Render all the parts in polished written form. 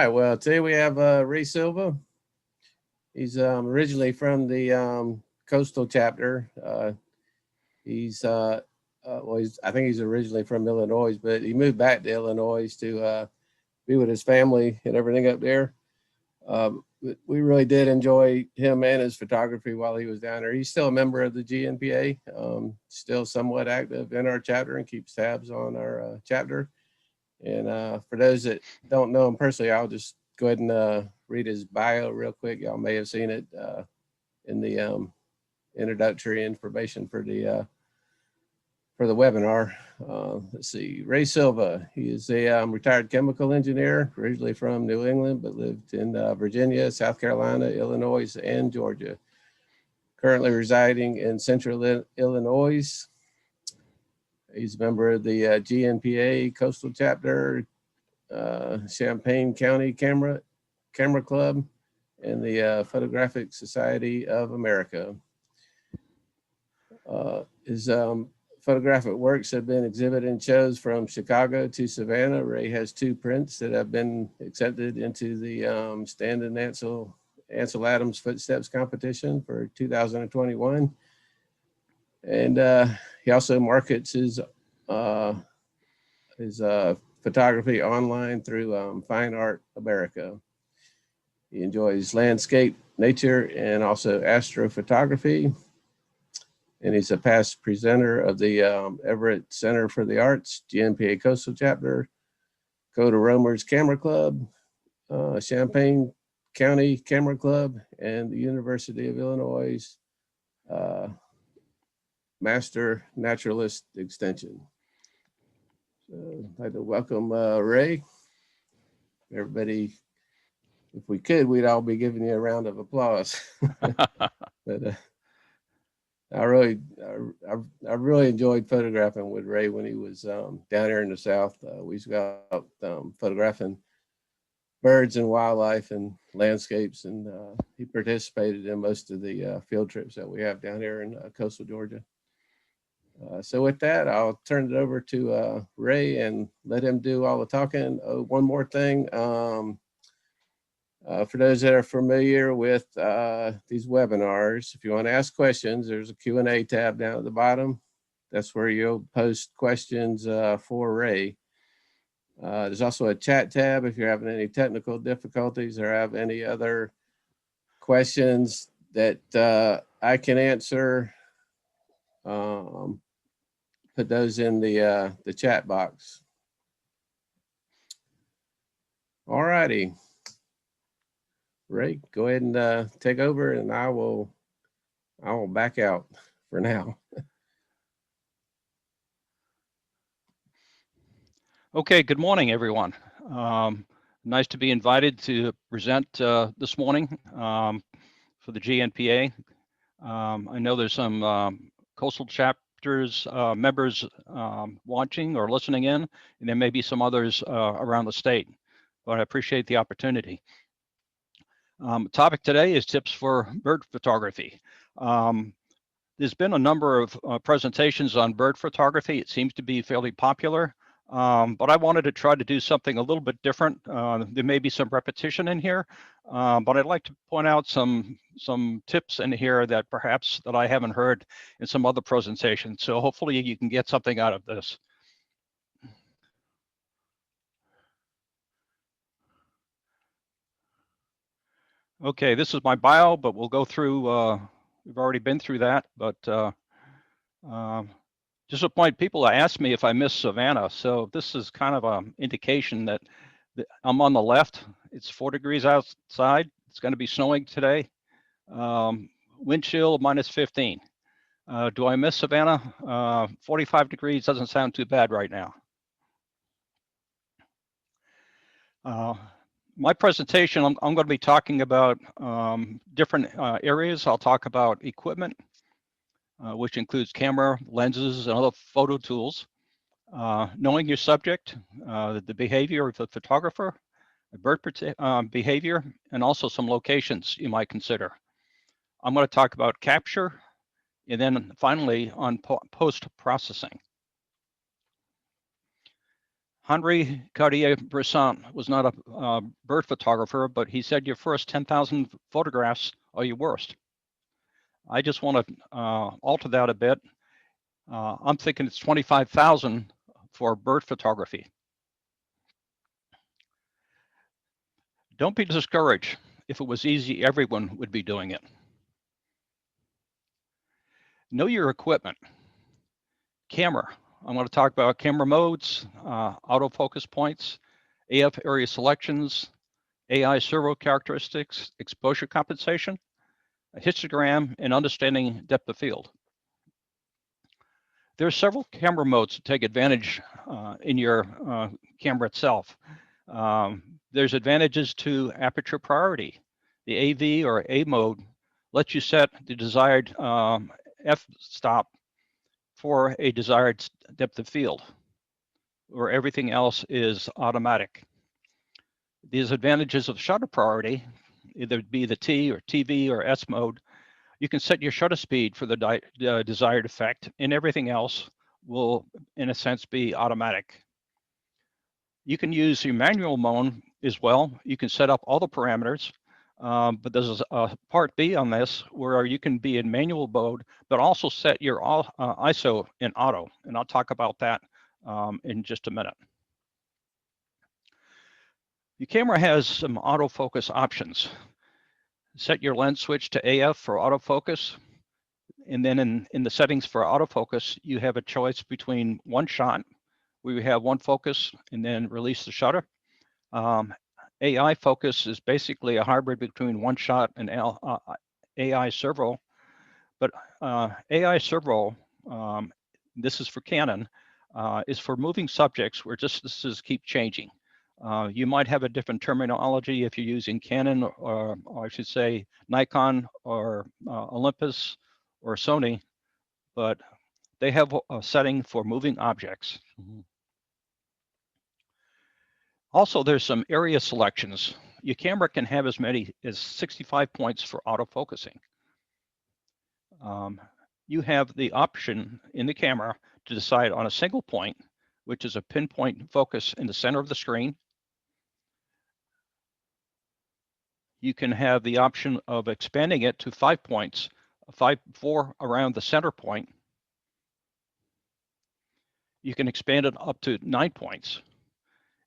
right. Well, today we have Ray Silva. He's originally from the coastal chapter. I think he's originally from Illinois, but he moved back to Illinois to be with his family and everything up there. We really did enjoy him and his photography while he was down there. He's still a member of the GNPA, still somewhat active in our chapter and keeps tabs on our chapter. And for those that don't know him personally, I'll just go ahead and read his bio real quick. Y'all may have seen it in the introductory information for the webinar. Let's see, Ray Silva. He is a retired chemical engineer, originally from New England, but lived in Virginia, South Carolina, Illinois, and Georgia. Currently residing in Central Illinois. He's a member of the GNPA Coastal Chapter, Champaign County Camera Club, and the Photographic Society of America. His photographic works have been exhibited in shows from Chicago to Savannah. Ray has 2 prints that have been accepted into the Stan and Ansel Adams Footsteps competition for 2021. And he also markets his photography online through Fine Art America. He enjoys landscape, nature, and also astrophotography. And he's a past presenter of the Everett Center for the Arts, GNPA Coastal Chapter, Coda Romer's Camera Club, Champaign County Camera Club, and the University of Illinois Master Naturalist Extension. So I'd like to welcome Ray. Everybody, if we could, we'd all be giving you a round of applause. But I really enjoyed photographing with Ray when he was down here in the South. We used to go out photographing birds and wildlife and landscapes, and he participated in most of the field trips that we have down here in coastal Georgia. So with that, I'll turn it over to Ray and let him do all the talking. One more thing. For those that are familiar with these webinars, if you want to ask questions, there's a Q&A tab down at the bottom. That's where you'll post questions for Ray. There's also a chat tab if you're having any technical difficulties or have any other questions that I can answer. Put those in the chat box. All righty. Ray, go ahead and take over, and I will back out for now. Okay, good morning, everyone. Nice to be invited to present this morning for the GNPA. I know there's some coastal chapters members watching or listening in, and there may be some others around the state, but I appreciate the opportunity. Topic today is tips for bird photography. There's been a number of presentations on bird photography. It seems to be fairly popular, but I wanted to try to do something a little bit different. There may be some repetition in here, but I'd like to point out some tips in here that perhaps that I haven't heard in some other presentations. So hopefully you can get something out of this. Okay, this is my bio, but we'll go through, we've already been through that, but just a point, people ask me if I miss Savannah. So this is kind of an indication that I'm on the left. It's 4 degrees outside. It's going to be snowing today. Wind chill -15. Do I miss Savannah? 45 degrees doesn't sound too bad right now. My presentation, I'm going to be talking about different areas. I'll talk about equipment, which includes camera, lenses, and other photo tools. Knowing your subject, the behavior of the photographer, bird behavior, and also some locations you might consider. I'm going to talk about capture, and then finally on post-processing. Henri Cartier-Bresson was not a bird photographer, but he said your first 10,000 photographs are your worst. I just want to alter that a bit. I'm thinking it's 25,000 for bird photography. Don't be discouraged. If it was easy, everyone would be doing it. Know your equipment. Camera. I'm going to talk about camera modes, autofocus points, AF area selections, AI servo characteristics, exposure compensation, a histogram, and understanding depth of field. There are several camera modes to take advantage in your camera itself. There's advantages to aperture priority. The AV or A mode lets you set the desired f-stop for a desired depth of field, where everything else is automatic. These advantages of shutter priority, either be the T or TV or S mode, you can set your shutter speed for the desired effect, and everything else will, in a sense, be automatic. You can use your manual mode as well. You can set up all the parameters, but there's a part B on this where you can be in manual mode, but also set your ISO in auto, and I'll talk about that in just a minute. Your camera has some autofocus options. Set your lens switch to AF for autofocus. And then in the settings for autofocus, you have a choice between one shot, where you have one focus and then release the shutter. AI focus is basically a hybrid between one shot and AI servo. But AI servo, this is for Canon, is for moving subjects where distances keep changing. You might have a different terminology if you're using Canon, or I should say Nikon or Olympus or Sony, but they have a setting for moving objects. Also, there's some area selections. Your camera can have as many as 65 points for autofocusing. You have the option in the camera to decide on a single point, which is a pinpoint focus in the center of the screen. You can have the option of expanding it to 5 points, 4 around the center point. You can expand it up to 9 points.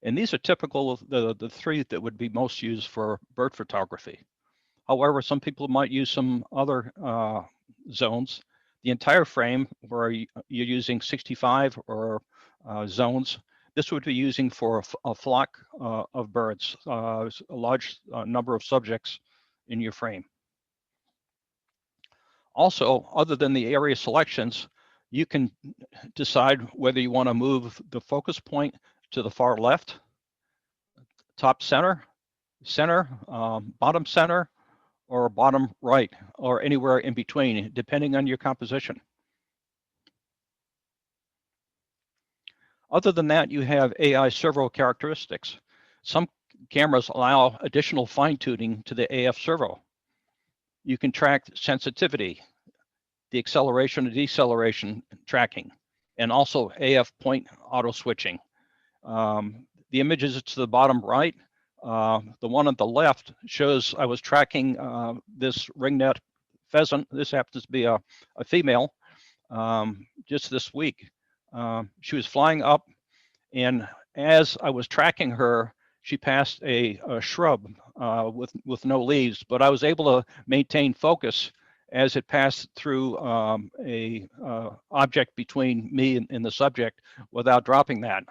And these are typical of the 3 that would be most used for bird photography. However, some people might use some other zones. The entire frame, where you're using 65 or zones, this would be using for a flock of birds, a large number of subjects in your frame. Also, other than the area selections, you can decide whether you want to move the focus point to the far left, top center, bottom center, or bottom right, or anywhere in between, depending on your composition. Other than that, you have AI servo characteristics. Some cameras allow additional fine-tuning to the AF servo. You can track sensitivity, the acceleration and deceleration tracking, and also AF point auto switching. The images to the bottom right, the one on the left shows I was tracking this ringnet pheasant. This happens to be a female just this week. She was flying up, and as I was tracking her, she passed a shrub with no leaves, but I was able to maintain focus as it passed through a object between me and the subject without dropping that.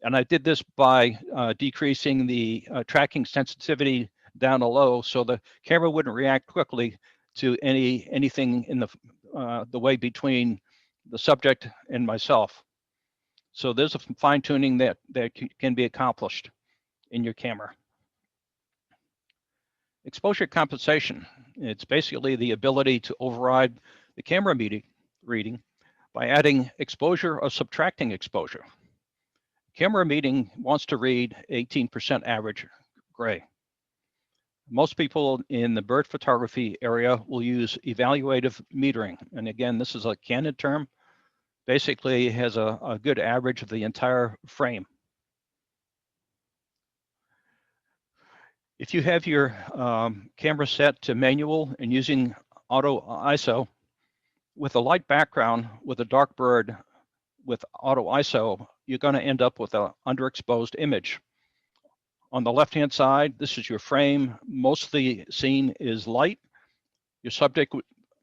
And I did this by decreasing the tracking sensitivity down to low, so the camera wouldn't react quickly to anything in the way between the subject and myself. So there's a fine tuning that can be accomplished in your camera. Exposure compensation. It's basically the ability to override the camera reading by adding exposure or subtracting exposure. Camera reading wants to read 18% average gray. Most people in the bird photography area will use evaluative metering. And again, this is a Canon term. Basically, it has a good average of the entire frame. If you have your camera set to manual and using auto ISO, with a light background with a dark bird with auto ISO, you're going to end up with an underexposed image. On the left-hand side, this is your frame. Most of the scene is light. Your subject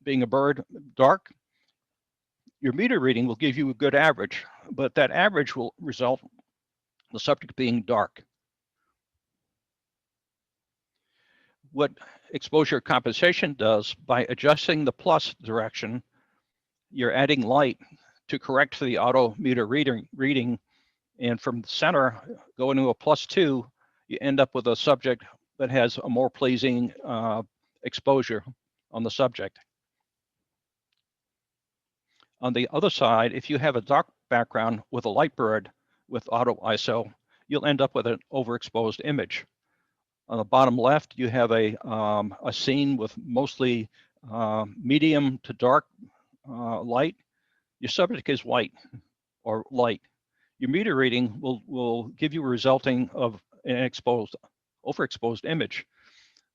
being a bird, dark. Your meter reading will give you a good average, but that average will result in the subject being dark. What exposure compensation does, by adjusting the plus direction, you're adding light to correct for the auto meter reading, and from the center going to a +2, you end up with a subject that has a more pleasing exposure on the subject. On the other side, if you have a dark background with a light bird with auto ISO, you'll end up with an overexposed image. On the bottom left, you have a scene with mostly medium to dark light. Your subject is white or light. Your meter reading will give you a resulting of an overexposed image.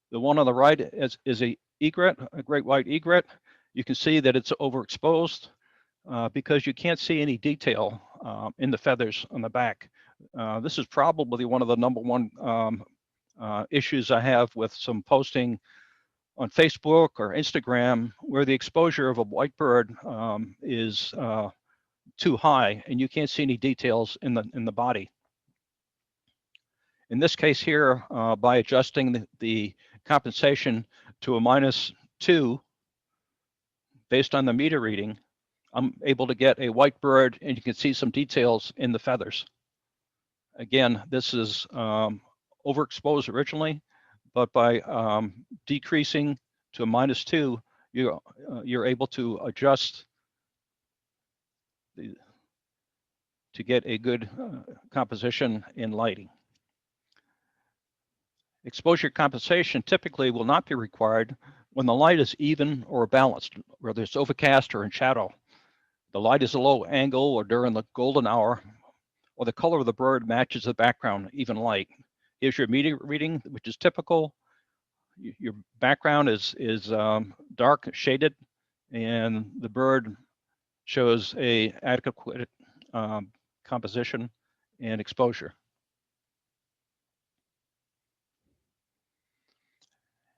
The one on the right is a egret, a great white egret. You can see that it's overexposed because you can't see any detail in the feathers on the back. This is probably one of the #1 issues I have with some posting on Facebook or Instagram, where the exposure of a white bird is too high and you can't see any details in the body. In this case here, by adjusting the compensation to a -2 based on the meter reading, I'm able to get a white bird and you can see some details in the feathers. Again, this is overexposed originally, but by decreasing to a -2, you're able to adjust to get a good composition in lighting. Exposure compensation typically will not be required when the light is even or balanced, whether it's overcast or in shadow. The light is a low angle or during the golden hour, or the color of the bird matches the background, even light. Here's your meter reading, which is typical. Your background is dark shaded, and the bird shows a adequate composition and exposure.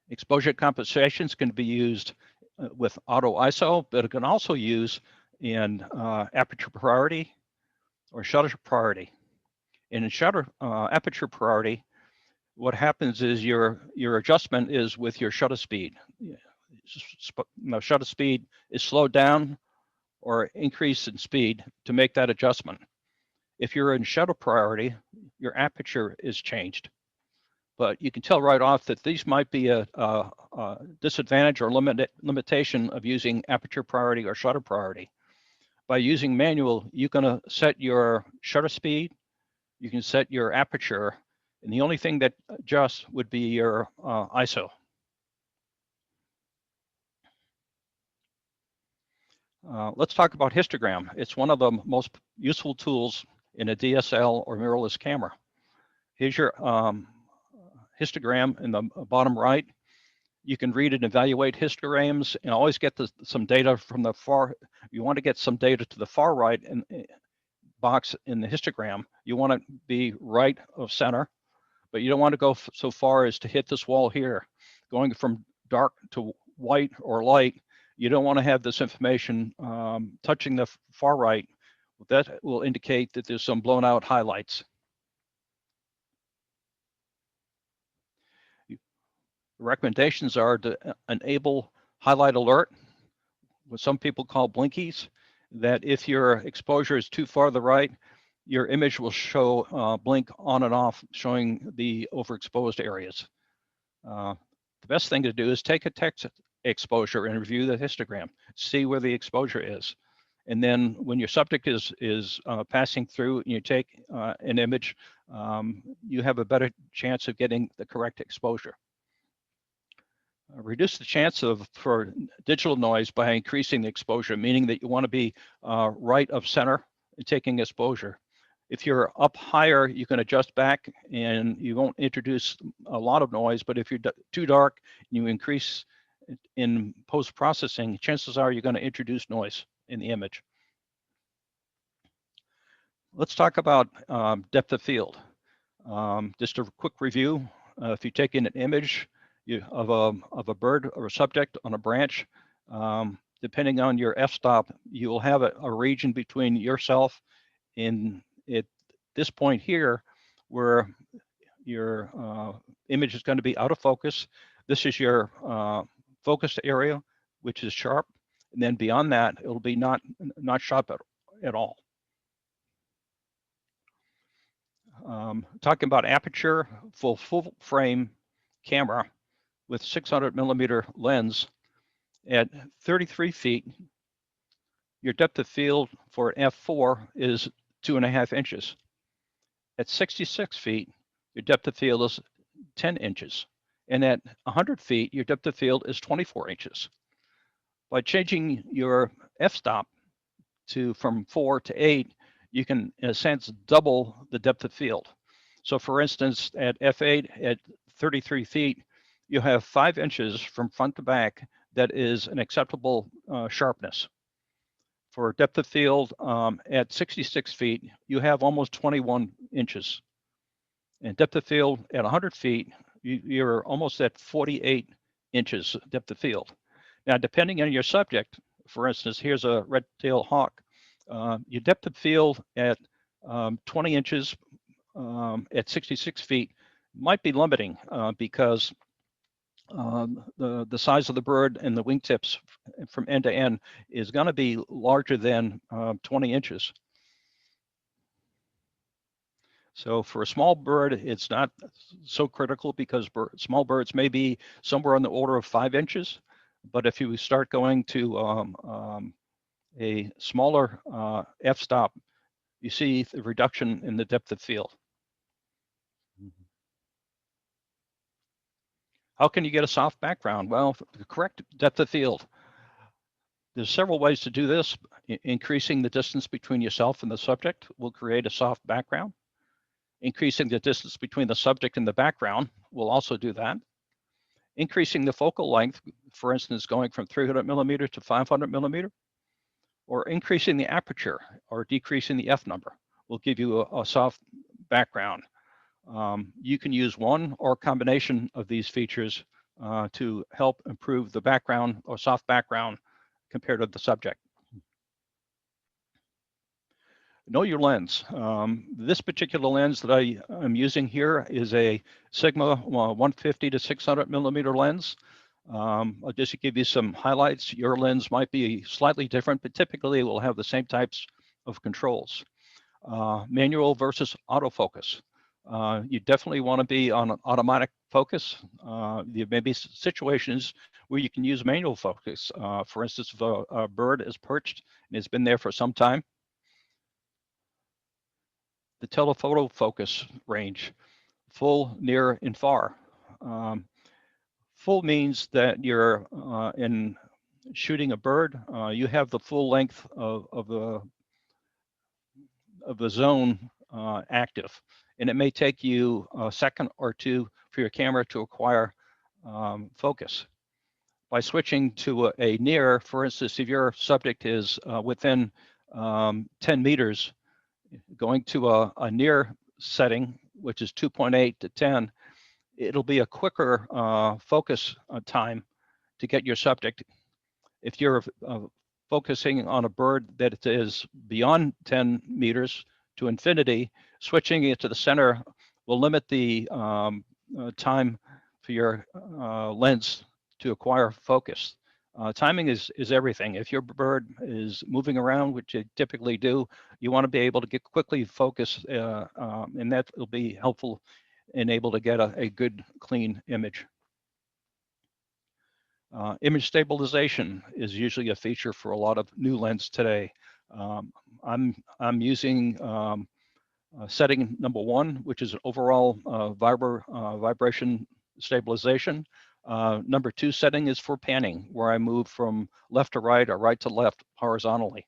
Exposure compensations can be used with auto ISO, but it can also use in aperture priority or shutter priority. And in shutter aperture priority, what happens is your adjustment is with your shutter speed. Now, shutter speed is slowed down or increased in speed to make that adjustment. If you're in shutter priority, your aperture is changed. But you can tell right off that these might be a disadvantage or limitation of using aperture priority or shutter priority. By using manual, you're going to set your shutter speed, you can set your aperture, and the only thing that adjusts would be your ISO. Let's talk about histogram. It's one of the most useful tools in a DSL or mirrorless camera. Here's your histogram in the bottom right. You can read and evaluate histograms and always get some data from the far. You want to get some data to the far right in box in the histogram. You want to be right of center, but you don't want to go so far as to hit this wall here. Going from dark to white or light, you don't want to have this information touching the far right. That will indicate that there's some blown out highlights. The recommendations are to enable highlight alert, what some people call blinkies, that if your exposure is too far to the right, your image will show blink on and off, showing the overexposed areas. The best thing to do is take a text exposure and review the histogram, see where the exposure is. And then when your subject is passing through and you take an image, you have a better chance of getting the correct exposure. Reduce the chance for digital noise by increasing the exposure, meaning that you want to be right of center and taking exposure. If you're up higher, you can adjust back and you won't introduce a lot of noise, but if you're too dark, you increase in post-processing, chances are you're going to introduce noise in the image. Let's talk about depth of field. Just a quick review. If you take in an image of a bird or a subject on a branch, depending on your f-stop, you will have a region between yourself and at this point here where your image is going to be out of focus. This is your focused area, which is sharp, and then beyond that, it'll be not sharp at all. Talking about aperture, full frame camera with 600 millimeter lens at 33 feet, your depth of field for an f4 is 2.5 inches. At 66 feet, your depth of field is 10 inches. And at 100 feet, your depth of field is 24 inches. By changing your f-stop from 4 to 8, you can, in a sense, double the depth of field. So for instance, at f8 at 33 feet, you have 5 inches from front to back that is an acceptable sharpness. For depth of field at 66 feet, you have almost 21 inches. And depth of field at 100 feet, you're almost at 48 inches depth of field. Now, depending on your subject, for instance, here's a red-tailed hawk. Your depth of field at 20 inches at 66 feet might be limiting because the size of the bird and the wingtips from end to end is going to be larger than 20 inches. So for a small bird, it's not so critical because small birds may be somewhere on the order of 5 inches. But if you start going to a smaller f-stop, you see the reduction in the depth of field. How can you get a soft background? Well, the correct depth of field. There's several ways to do this. Increasing the distance between yourself and the subject will create a soft background. Increasing the distance between the subject and the background will also do that. Increasing the focal length, for instance, going from 300 millimeter to 500 millimeter, or increasing the aperture or decreasing the F number will give you a soft background. You can use one or a combination of these features to help improve the background or soft background compared to the subject. Know your lens. This particular lens that I am using here is a Sigma 150 to 600 millimeter lens. I'll just give you some highlights. Your lens might be slightly different, but typically it will have the same types of controls. Manual versus autofocus. You definitely want to be on an automatic focus. There may be situations where you can use manual focus. For instance, if a bird is perched and has been there for some time, the telephoto focus range, full, near, and far. Full means that you're in shooting a bird, you have the full length of the zone active, and it may take you a second or two for your camera to acquire focus. By switching to a near, for instance, if your subject is within 10 meters, going to a near setting, which is 2.8 to 10, it'll be a quicker focus time to get your subject. If you're focusing on a bird that is beyond 10 meters to infinity, switching it to the center will limit the time for your lens to acquire focus. Timing is everything. If your bird is moving around, which you typically do, you want to be able to get quickly focus, and that will be helpful and able to get a good, clean image. Image stabilization is usually a feature for a lot of new lens today. I'm using setting number 1, which is overall vibration stabilization. Number 2 setting is for panning, where I move from left to right or right to left horizontally.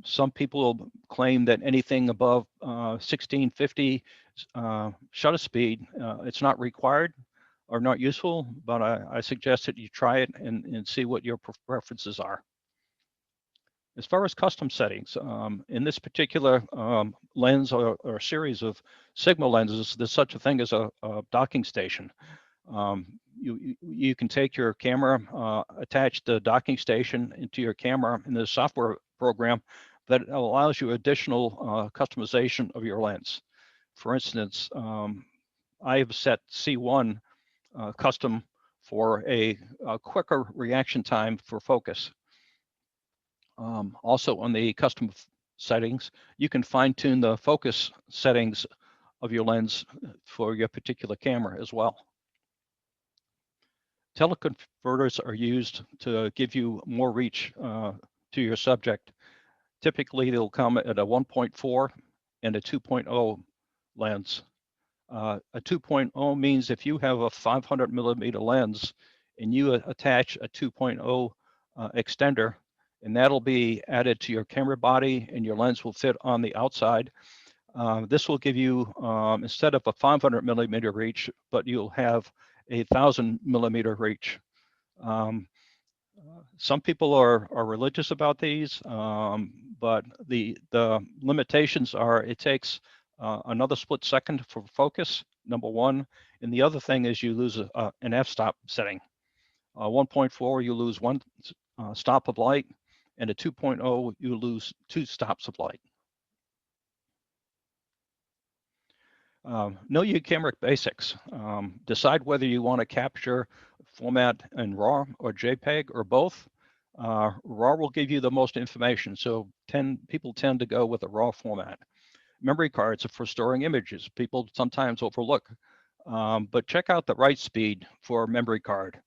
Some people claim that anything above 1650 shutter speed, it's not required or not useful, but I suggest that you try it and see what your preferences are. As far as custom settings, in this particular lens or series of Sigma lenses, there's such a thing as a docking station. You can take your camera, attach the docking station into your camera in the software program that allows you additional customization of your lens. For instance, I have set C1 custom for a quicker reaction time for focus. Also on the custom settings, you can fine tune the focus settings of your lens for your particular camera as well. Teleconverters are used to give you more reach to your subject. Typically, they'll come at a 1.4 and a 2.0 lens. A 2.0 means if you have a 500 millimeter lens and you attach a 2.0 extender, and that'll be added to your camera body and your lens will fit on the outside. This will give you, instead of a 500 millimeter reach, but you'll have a 1,000 millimeter reach. Some people are religious about these, but the limitations are it takes another split second for focus, number one, and the other thing is you lose an f-stop setting. 1.4, you lose one stop of light, and a 2.0, you lose 2 stops of light. Know your camera basics. Decide whether you want to capture format in RAW or JPEG or both. RAW will give you the most information, so people tend to go with a RAW format. Memory cards are for storing images. People sometimes overlook, but check out the write speed for memory card.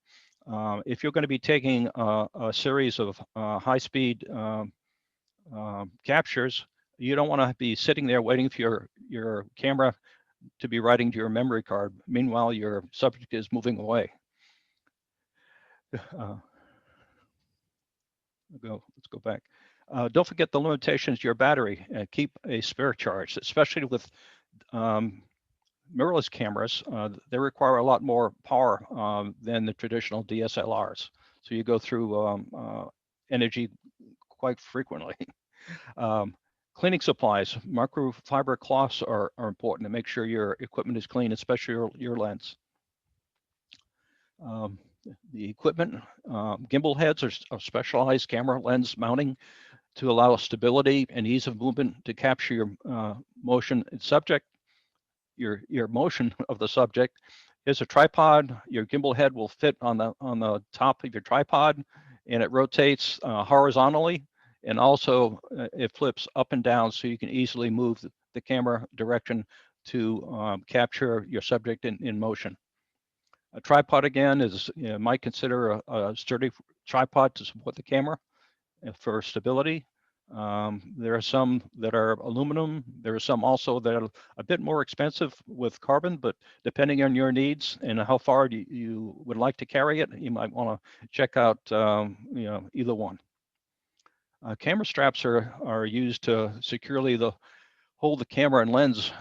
If you're going to be taking a series of high-speed captures, you don't want to be sitting there waiting for your camera to be writing to your memory card. Meanwhile, your subject is moving away. Let's go back. Don't forget the limitations to your battery. Keep a spare charge, especially with mirrorless cameras. They require a lot more power than the traditional DSLRs. So you go through energy quite frequently. Cleaning supplies, microfiber cloths are important to make sure your equipment is clean, especially your lens. The equipment, gimbal heads are specialized camera lens mounting to allow stability and ease of movement to capture your motion and subject, your motion of the subject. Here's a tripod. Your gimbal head will fit on the top of your tripod, and it rotates horizontally. And also it flips up and down so you can easily move the camera direction to capture your subject in motion. A tripod again is, you might consider a sturdy tripod to support the camera for stability. There are some that are aluminum. There are some also that are a bit more expensive with carbon, but depending on your needs and how far you would like to carry it, you might want to check out either one. Camera straps are used to securely hold the camera and lens,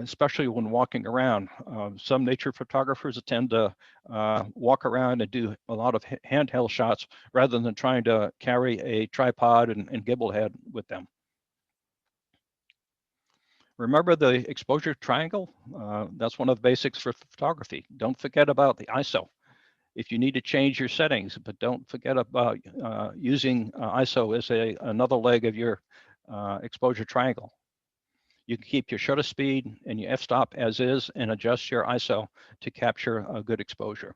especially when walking around. Some nature photographers tend to walk around and do a lot of handheld shots rather than trying to carry a tripod and gimbal head with them. Remember the exposure triangle? That's one of the basics for photography. Don't forget about the ISO. If you need to change your settings, but don't forget about using ISO as another leg of your exposure triangle. You can keep your shutter speed and your f-stop as is and adjust your ISO to capture a good exposure.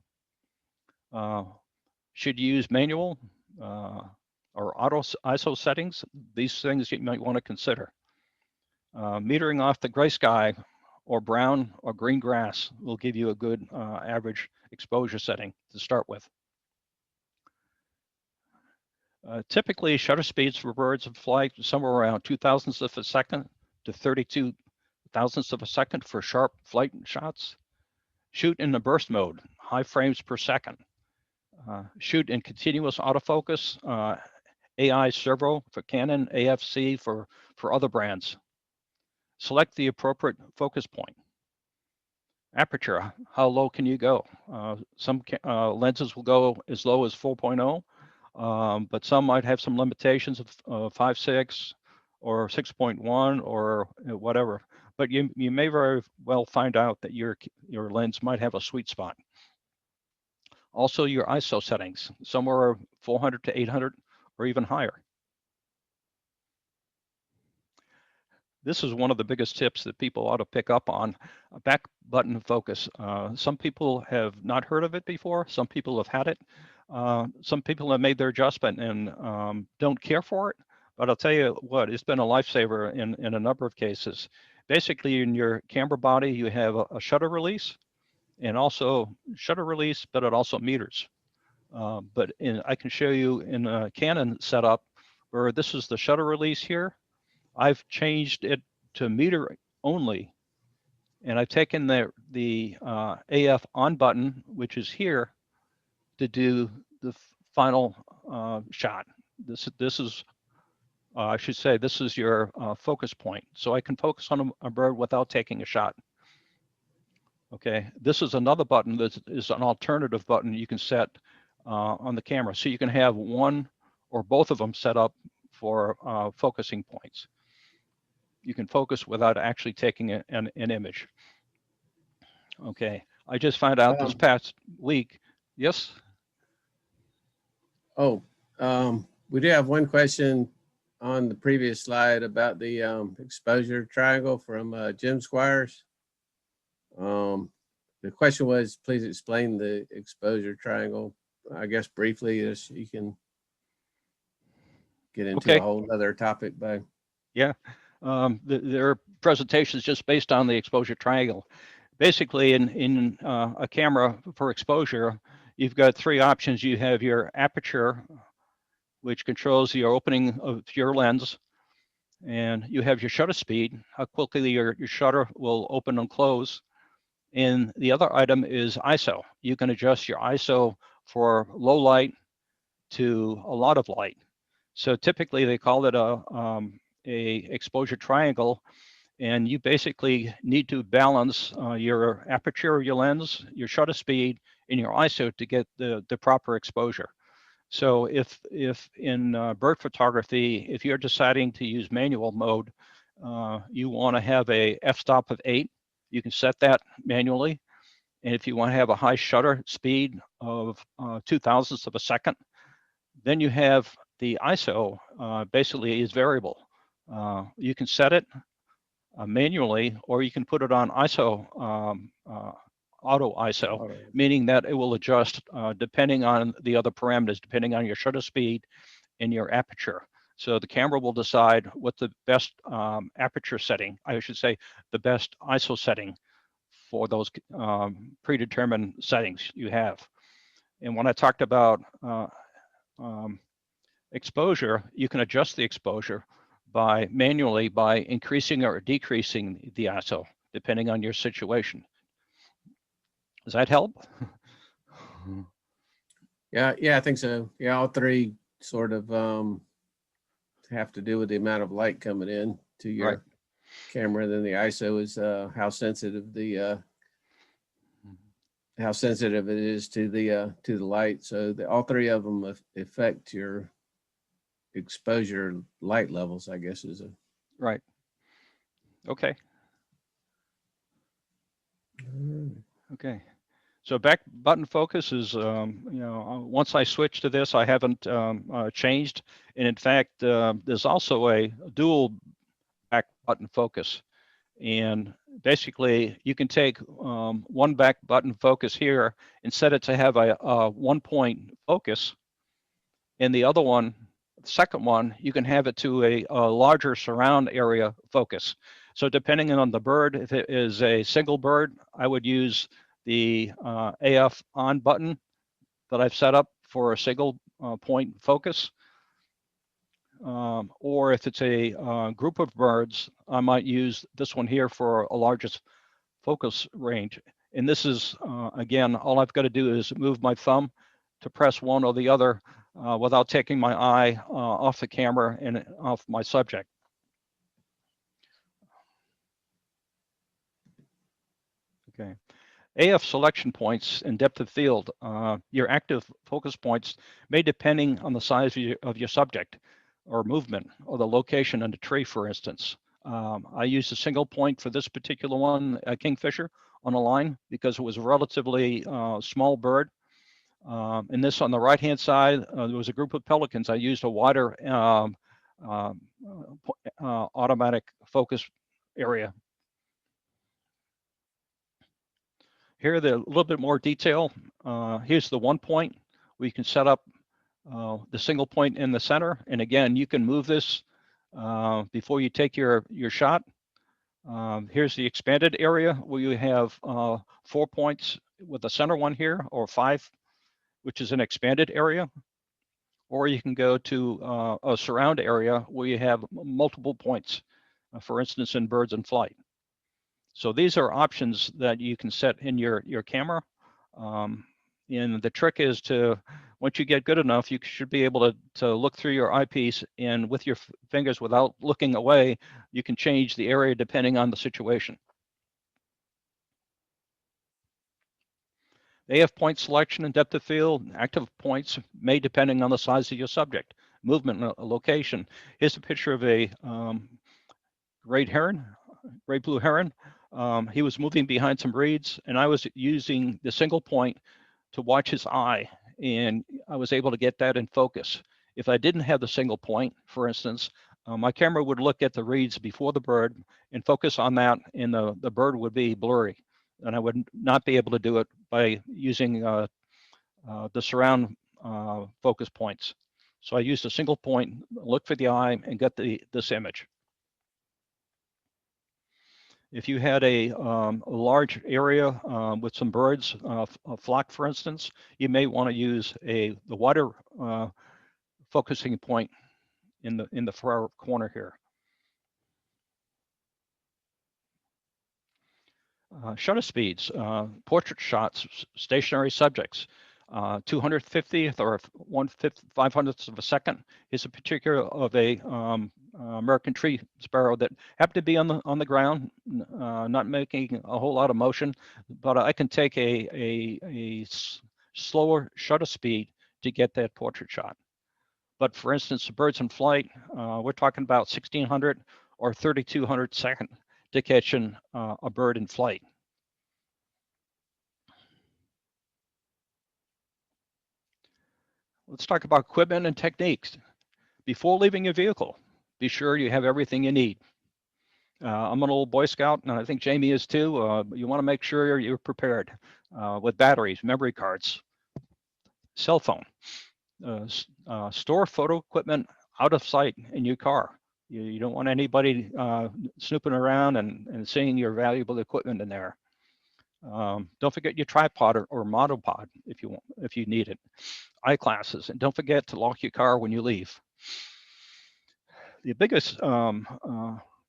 Should you use manual or auto ISO settings? These things you might want to consider. Metering off the gray sky or brown or green grass will give you a good average exposure setting to start with. Typically, shutter speeds for birds of flight somewhere around 2 thousandths of a second to 32 thousandths of a second for sharp flight shots. Shoot in the burst mode, high frames per second. Shoot in continuous autofocus AI servo for Canon, AFC for other brands. Select the appropriate focus point. Aperture, how low can you go? Some lenses will go as low as 4.0, but some might have some limitations of 5.6 or 6.1 or whatever. But you may very well find out that your lens might have a sweet spot. Also, your ISO settings, somewhere 400 to 800 or even higher. This is one of the biggest tips that people ought to pick up on, back button focus. Some people have not heard of it before. Some people have had it. Some people have made their adjustment and don't care for it. But I'll tell you what, it's been a lifesaver in a number of cases. Basically, in your camera body, you have a shutter release and also shutter release, but it also meters. But I can show you in a Canon setup where this is the shutter release here. I've changed it to meter only, and I've taken the AF on button, which is here, to do the final shot. This is, I should say, this is your focus point. So I can focus on a bird without taking a shot. Okay, this is another button that is an alternative button you can set on the camera. So you can have one or both of them set up for focusing points. You can focus without actually taking an image. Okay, I just found out this past week. Yes? Oh, we do have one question on the previous slide about the exposure triangle from Jim Squires. The question was, please explain the exposure triangle. I guess briefly, as you can get into a whole other topic by. Yeah, their presentation is just based on the exposure triangle. Basically, in a camera for exposure, you've got three options. You have your aperture, which controls your opening of your lens, and you have your shutter speed, how quickly your shutter will open and close. And the other item is ISO. You can adjust your ISO for low light to a lot of light. So typically they call it a exposure triangle, and you basically need to balance your aperture of your lens, your shutter speed, and your ISO to get the proper exposure. So if in bird photography, if you're deciding to use manual mode, you want to have a f-stop of 8, you can set that manually. And if you want to have a high shutter speed of 0.002 of a second, then you have the ISO basically is variable. You can set it manually, or you can put it on ISO, auto ISO, meaning that it will adjust depending on the other parameters, depending on your shutter speed and your aperture. So the camera will decide what the best aperture setting, I should say, the best ISO setting for those predetermined settings you have. And when I talked about exposure, you can adjust the exposure manually by increasing or decreasing the ISO, depending on your situation. Does that help? Yeah, I think so. Yeah, all three sort of have to do with the amount of light coming in to your camera. Then the ISO is how sensitive it is to the light. So all three of them affect your exposure light levels, I guess is a right. Okay. Okay. So back button focus is, once I switch to this, I haven't changed. And in fact, there's also a dual back button focus. And basically, you can take one back button focus here and set it to have a 1-point focus. And the other one, the second one, you can have it to a larger surround area focus. So depending on the bird, if it is a single bird, I would use the AF on button that I've set up for a single point focus. Or if it's a group of birds, I might use this one here for a largest focus range. And this is, again, all I've got to do is move my thumb to press one or the other without taking my eye off the camera and off my subject. Okay. AF selection points and depth of field. Your active focus points may depending on the size of your subject or movement or the location on the tree, for instance. I used a single point for this particular one, a kingfisher on a line, because it was a relatively small bird. And this on the right-hand side, there was a group of pelicans. I used a wider automatic focus area. Here, a little bit more detail. Here's the 1 point. We can set up the single point in the center. And again, you can move this before you take your shot. Here's the expanded area where you have 4 points with the center one here, or 5, which is an expanded area. Or you can go to a surround area where you have multiple points, for instance, in birds in flight. So these are options that you can set in your camera. And the trick is to, once you get good enough, you should be able to look through your eyepiece, and with your fingers without looking away, you can change the area depending on the situation. AF point selection and depth of field. Active points may depending on the size of your subject, movement, location. Here's a picture of a great blue heron. He was moving behind some reeds, and I was using the single point to watch his eye, and I was able to get that in focus. If I didn't have the single point, for instance, my camera would look at the reeds before the bird and focus on that, and the bird would be blurry, and I would not be able to do it by using the surround focus points. So I used a single point, look for the eye, and get this image. If you had a large area with some birds, a flock, for instance, you may want to use the wider focusing point in the far corner here. Shutter speeds, portrait shots, stationary subjects, 250th or 500th of a second is a particular of a American tree sparrow that happened to be on the ground, not making a whole lot of motion, but I can take a slower shutter speed to get that portrait shot. But for instance, birds in flight, we're talking about 1600 or 3200 second to catch a bird in flight. Let's talk about equipment and techniques. Before leaving your vehicle, be sure you have everything you need. I'm an old Boy Scout, and I think Jamie is too. You want to make sure you're prepared with batteries, memory cards, cell phone. Store photo equipment out of sight in your car. You don't want anybody snooping around and seeing your valuable equipment in there. Don't forget your tripod or monopod if you need it. Eyeglasses, and don't forget to lock your car when you leave. The biggest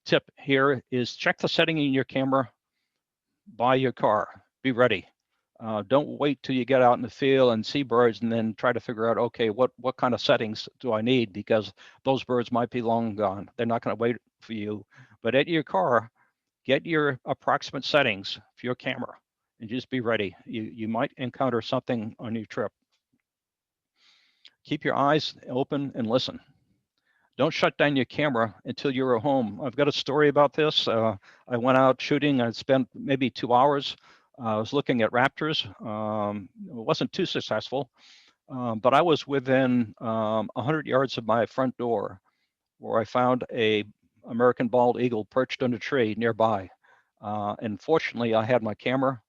tip here is check the setting in your camera by your car. Be ready. Don't wait till you get out in the field and see birds and then try to figure out, okay, what kind of settings do I need, because those birds might be long gone. They're not going to wait for you. But at your car, get your approximate settings for your camera and just be ready. You might encounter something on your trip. Keep your eyes open and listen. Don't shut down your camera until you're at home. I've got a story about this. I went out shooting. I spent maybe 2 hours. I was looking at raptors. It wasn't too successful, but I was within 100 yards of my front door, where I found a American bald eagle perched on a tree nearby. And fortunately, I had my camera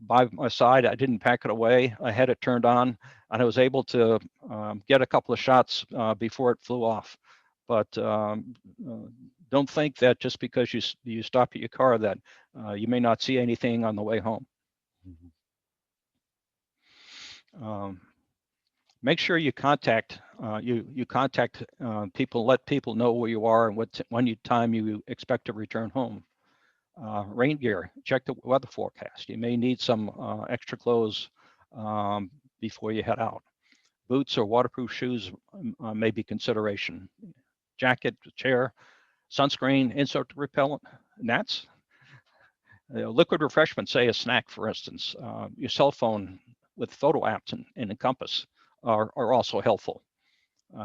by my side. I didn't pack it away. I had it turned on, and I was able to get a couple of shots before it flew off. But don't think that just because you stop at your car that you may not see anything on the way home. Make sure you contact people, let people know where you are and when time you expect to return home. Rain gear, check the weather forecast. You may need some extra clothes before you head out. boots or waterproof shoes may be consideration. Jacket, chair, sunscreen, insect repellent, gnats. Liquid refreshment, say a snack, for instance. Your cell phone with photo apps and Encompass are also helpful.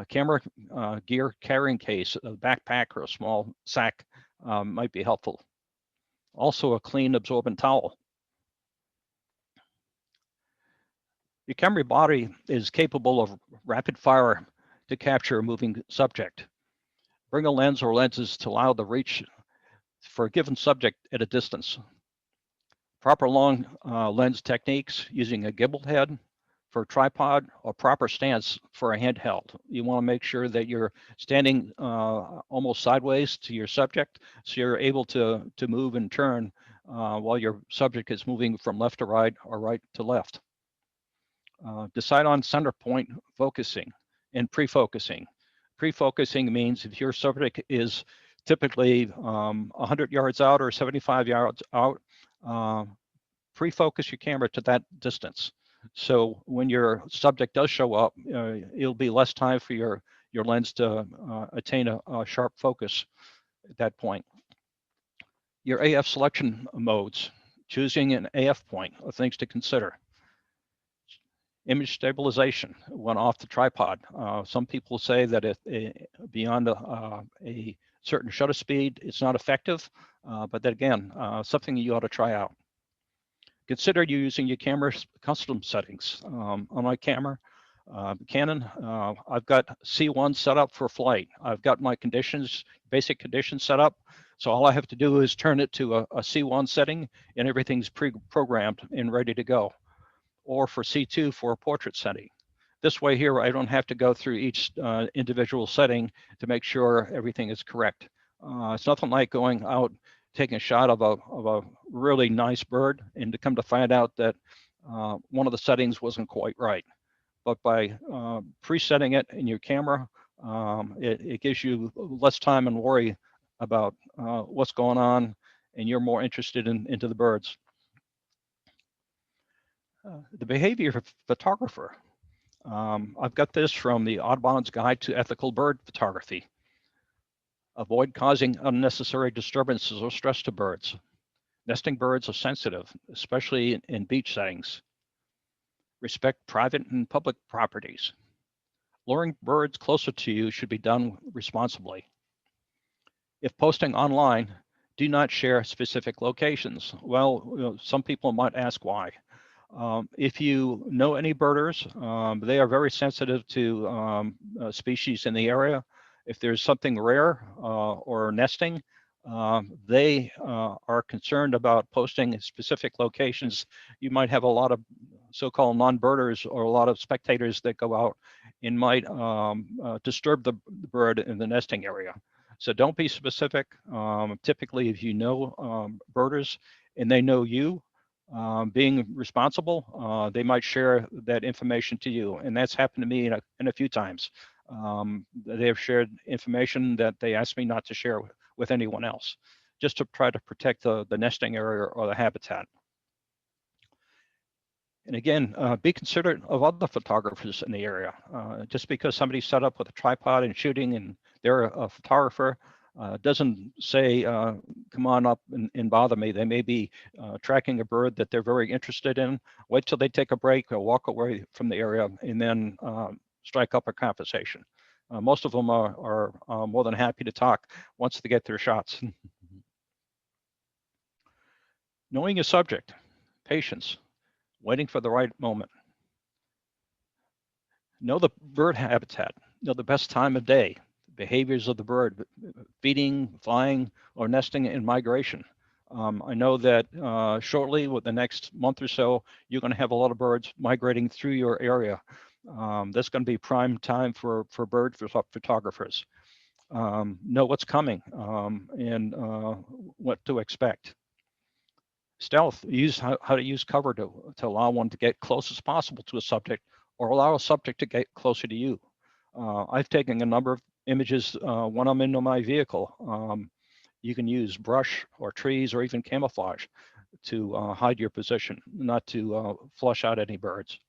Camera gear carrying case, a backpack or a small sack might be helpful. Also a clean absorbent towel. Your camera body is capable of rapid fire to capture a moving subject. Bring a lens or lenses to allow the reach for a given subject at a distance. Proper long lens techniques using a gimbal head for a tripod or proper stance for a handheld. You want to make sure that you're standing almost sideways to your subject so you're able to move and turn while your subject is moving from left to right or right to left. Decide on center point focusing and pre-focusing. Pre-focusing means if your subject is typically 100 yards out or 75 yards out, pre-focus your camera to that distance. So when your subject does show up, it'll be less time for your lens to attain a sharp focus at that point. Your AF selection modes, choosing an AF point are things to consider. Image stabilization when off the tripod. Some people say that if beyond a certain shutter speed, it's not effective, but then again, something you ought to try out. Consider using your camera's custom settings. On my camera, Canon, I've got C1 set up for flight. I've got my conditions, basic conditions set up. So all I have to do is turn it to a C1 setting and everything's pre-programmed and ready to go. Or for C2 for a portrait setting. This way here, I don't have to go through each individual setting to make sure everything is correct. It's nothing like going out, taking a shot of a really nice bird and to come to find out that one of the settings wasn't quite right. But by presetting it in your camera, it gives you less time and worry about what's going on, and you're more interested into the birds. The behavior of a photographer. I've got this from the Audubon's Guide to Ethical Bird Photography. Avoid causing unnecessary disturbances or stress to birds. Nesting birds are sensitive, especially in beach settings. Respect private and public properties. Luring birds closer to you should be done responsibly. If posting online, do not share specific locations. Well, some people might ask why. If you know any birders, they are very sensitive to species in the area. If there's something rare or nesting, they are concerned about posting specific locations. You might have a lot of so-called non-birders or a lot of spectators that go out and might disturb the bird in the nesting area. So don't be specific. Typically, if you know birders and they know you, being responsible, they might share that information to you. And that's happened to me in a few times. They have shared information that they asked me not to share with anyone else, just to try to protect the nesting area or the habitat. And again, be considerate of other photographers in the area. Just because somebody's set up with a tripod and shooting and they're a photographer, doesn't say, come on up and bother me. They may be tracking a bird that they're very interested in. Wait till they take a break or walk away from the area and then strike up a conversation. Most of them are more than happy to talk once they get their shots. Knowing your subject, patience, waiting for the right moment. Know the bird habitat, know the best time of day, behaviors of the bird, feeding, flying, or nesting and migration. I know that shortly, with the next month or so, you're going to have a lot of birds migrating through your area. That's going to be prime time for bird photographers. Know what's coming and what to expect. Stealth, use how to use cover to allow one to get close as possible to a subject or allow a subject to get closer to you. I've taken a number of images when I'm in my vehicle. You can use brush or trees or even camouflage to hide your position, not to flush out any birds.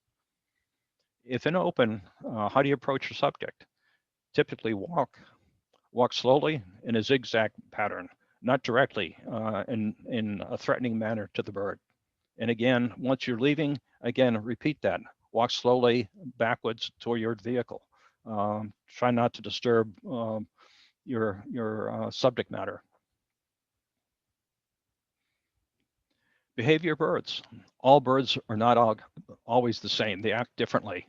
If in open, how do you approach your subject? Typically walk slowly in a zigzag pattern, not directly in a threatening manner to the bird. And again, once you're leaving, again, repeat that. Walk slowly backwards toward your vehicle. Try not to disturb your subject matter. Behavior birds. All birds are not always the same. They act differently.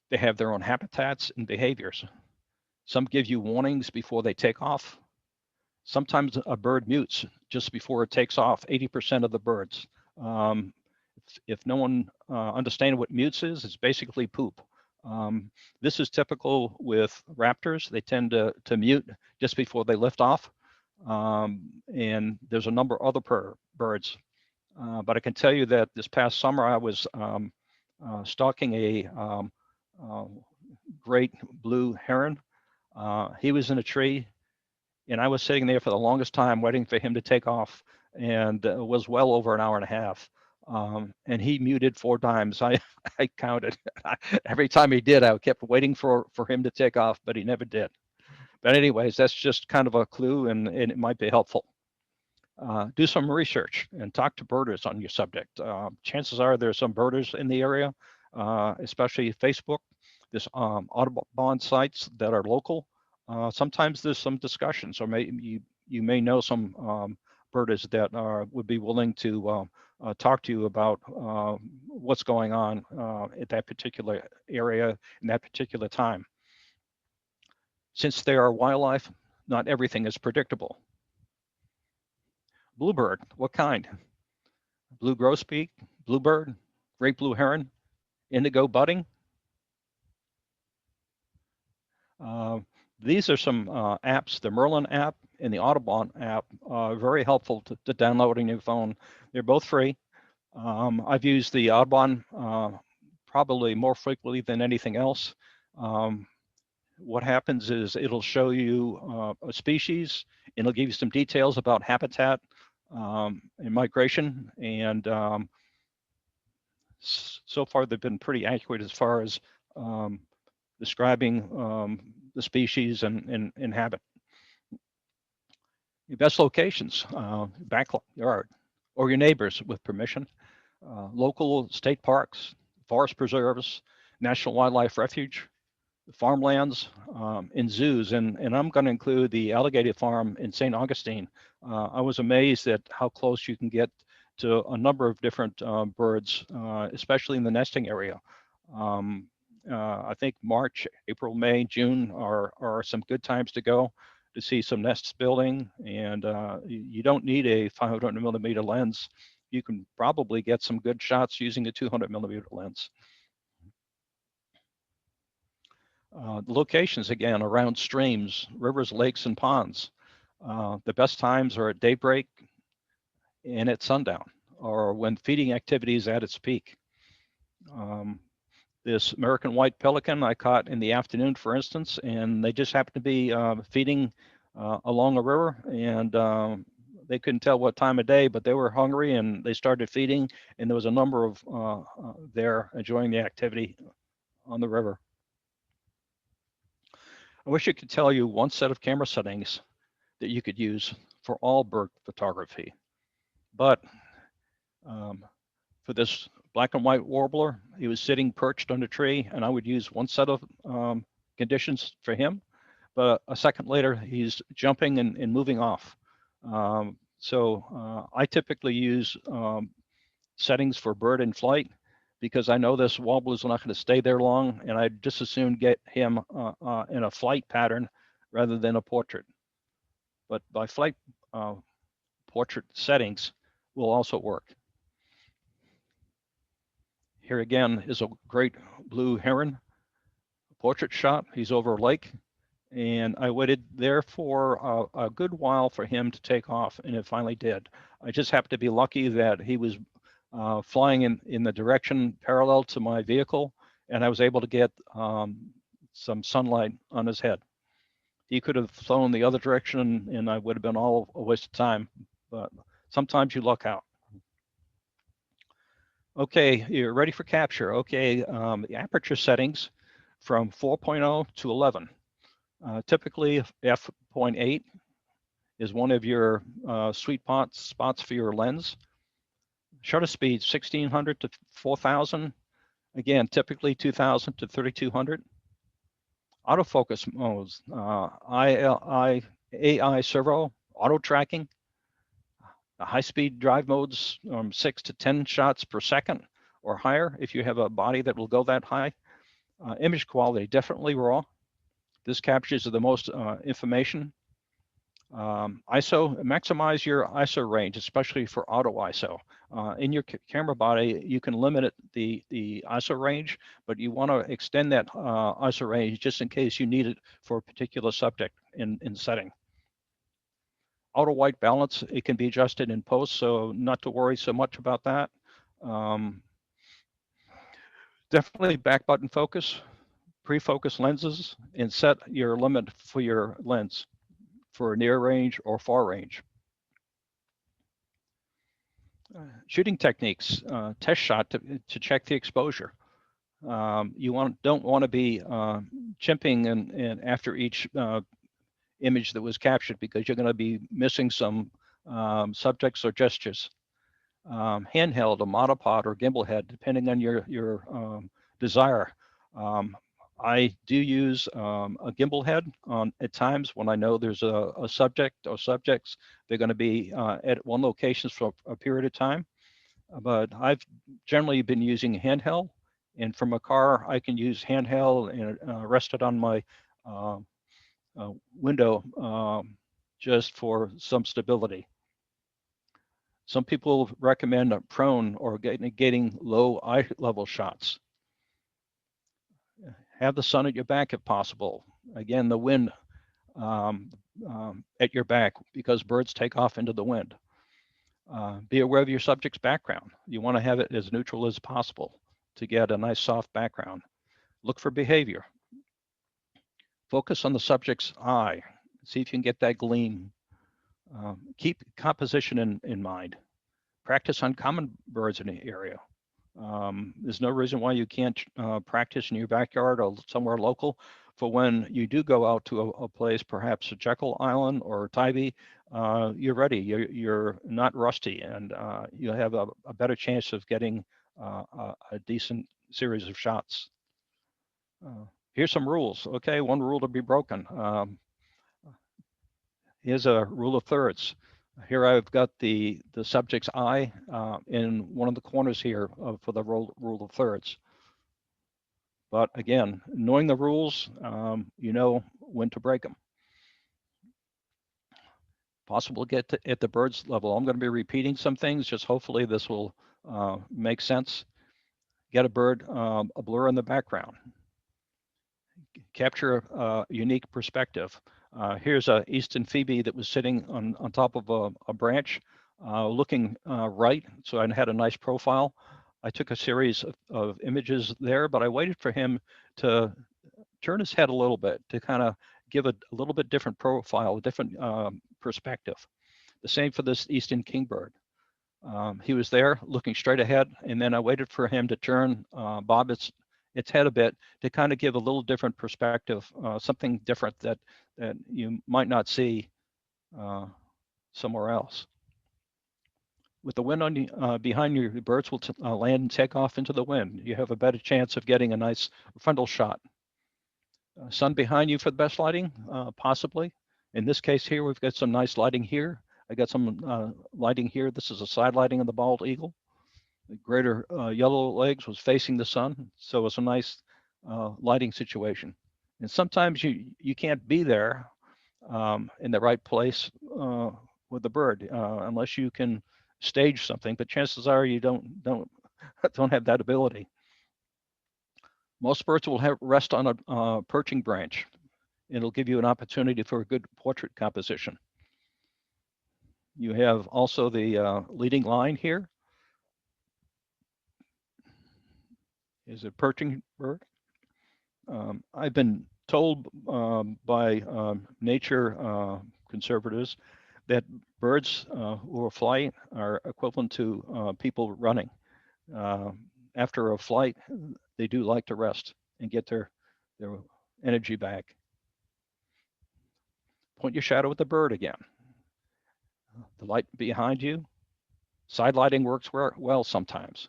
They have their own habitats and behaviors. Some give you warnings before they take off. Sometimes a bird mutes just before it takes off, 80% of the birds. If no one understands what mutes is, it's basically poop. This is typical with raptors. They tend to mute just before they lift off. And there's a number of other birds. But I can tell you that this past summer, I was stalking a great blue heron. He was in a tree, and I was sitting there for the longest time waiting for him to take off, and it was well over an hour and a half. And he muted 4 times. I counted. Every time he did, I kept waiting for him to take off, but he never did. But anyways, that's just kind of a clue, and it might be helpful. Do some research and talk to birders on your subject. Chances are there's some birders in the area, especially Facebook. There's Audubon sites that are local. Sometimes there's some discussions, or you may know some birders that would be willing to talk to you about what's going on at that particular area in that particular time. Since they are wildlife, not everything is predictable. Bluebird, what kind? Blue grosbeak, bluebird, great blue heron, indigo budding. These are some apps. The Merlin app and the Audubon app are very helpful to download on your phone. They're both free. I've used the Audubon probably more frequently than anything else. What happens is it'll show you a species, and it'll give you some details about habitat and migration. And so far, they've been pretty accurate as far as describing the species and habit. Your best locations, backyard, or your neighbors with permission, local state parks, forest preserves, national wildlife refuge, farmlands, and zoos. And I'm going to include the alligator farm in St. Augustine. I was amazed at how close you can get to a number of different birds, especially in the nesting area. I think March, April, May, June are some good times to go to see some nests building. And you don't need a 500 millimeter lens. You can probably get some good shots using a 200 millimeter lens. Locations, again, around streams, rivers, lakes, and ponds. The best times are at daybreak and at sundown, or when feeding activity is at its peak. This American white pelican I caught in the afternoon, for instance, and they just happened to be feeding along a river, and they couldn't tell what time of day, but they were hungry and they started feeding, and there was a number of there enjoying the activity on the river. I wish I could tell you one set of camera settings that you could use for all bird photography, but for this black and white warbler, he was sitting perched on a tree, and I would use one set of conditions for him, but a second later, he's jumping and moving off. So I typically use settings for bird in flight, because I know this warbler is not going to stay there long, and I'd just as soon get him in a flight pattern rather than a portrait. But by flight portrait settings will also work. Here again is a great blue heron portrait shot. He's over a lake, and I waited there for a good while for him to take off, and it finally did. I just happened to be lucky that he was flying in the direction parallel to my vehicle, and I was able to get some sunlight on his head. He could have flown the other direction, and I would have been all a waste of time, but sometimes you luck out. Okay, you're ready for capture. Okay, the aperture settings from 4.0 to 11. Typically, f.8 is one of your sweet spots for your lens. Shutter speed 1600 to 4000. Again, typically 2000 to 3200. Autofocus modes, AI servo, auto tracking, high-speed drive modes, 6 to 10 shots per second or higher if you have a body that will go that high. Image quality, definitely raw. This captures the most information. ISO, maximize your ISO range, especially for auto ISO. In your camera body, you can limit the ISO range, but you want to extend that ISO range just in case you need it for a particular subject in setting. Auto white balance, it can be adjusted in post, so not to worry so much about that. Definitely back button focus, pre-focus lenses, and set your limit for your lens for near range or far range. Shooting techniques, test shot to check the exposure. You don't want to be chimping and after each image that was captured because you're going to be missing some subjects or gestures. Handheld, a monopod, or gimbal head, depending on your desire. I do use a gimbal head at times when I know there's a subject or subjects. They're going to be at one location for a period of time. But I've generally been using handheld. And from a car, I can use handheld and rest it on my window just for some stability. Some people recommend a prone or getting low eye level shots. Have the sun at your back if possible. Again, the wind at your back because birds take off into the wind. Be aware of your subject's background. You want to have it as neutral as possible to get a nice soft background. Look for behavior. Focus on the subject's eye. See if you can get that gleam. Keep composition in mind. Practice on common birds in the area. There's no reason why you can't practice in your backyard or somewhere local for when you do go out to a place, perhaps a Jekyll Island or Tybee, you're ready. You're not rusty, and you have a better chance of getting a decent series of shots. Here's some rules. Okay, one rule to be broken. Here's a rule of thirds. Here I've got the subject's eye in one of the corners here for the rule of thirds. But again, knowing the rules, you know when to break them. Possible to get at the bird's level. I'm going to be repeating some things, just hopefully this will make sense. Get a bird, a blur in the background. Capture a unique perspective. Here's a eastern phoebe that was sitting on top of a branch, looking right, so I had a nice profile. I took a series of images there, but I waited for him to turn his head a little bit to kind of give a little bit different profile, a different perspective. The same for this eastern kingbird. He was there looking straight ahead, and then I waited for him to turn, bob its head a bit to kind of give a little different perspective, something different that you might not see somewhere else. With the wind on behind you, the birds will land and take off into the wind. You have a better chance of getting a nice frontal shot. Sun behind you for the best lighting, possibly. In this case here, we've got some nice lighting here. I got some lighting here. This is a side lighting of the bald eagle. The greater yellow legs was facing the sun, so it's a nice lighting situation. And sometimes you can't be there in the right place with the bird unless you can stage something. But chances are you don't have that ability. Most birds will rest on a perching branch. It'll give you an opportunity for a good portrait composition. You have also the leading line here. Is a perching bird. I've been told by nature conservators that birds who are flying are equivalent to people running. After a flight, they do like to rest and get their energy back. Point your shadow at the bird again. The light behind you. Side lighting works well sometimes.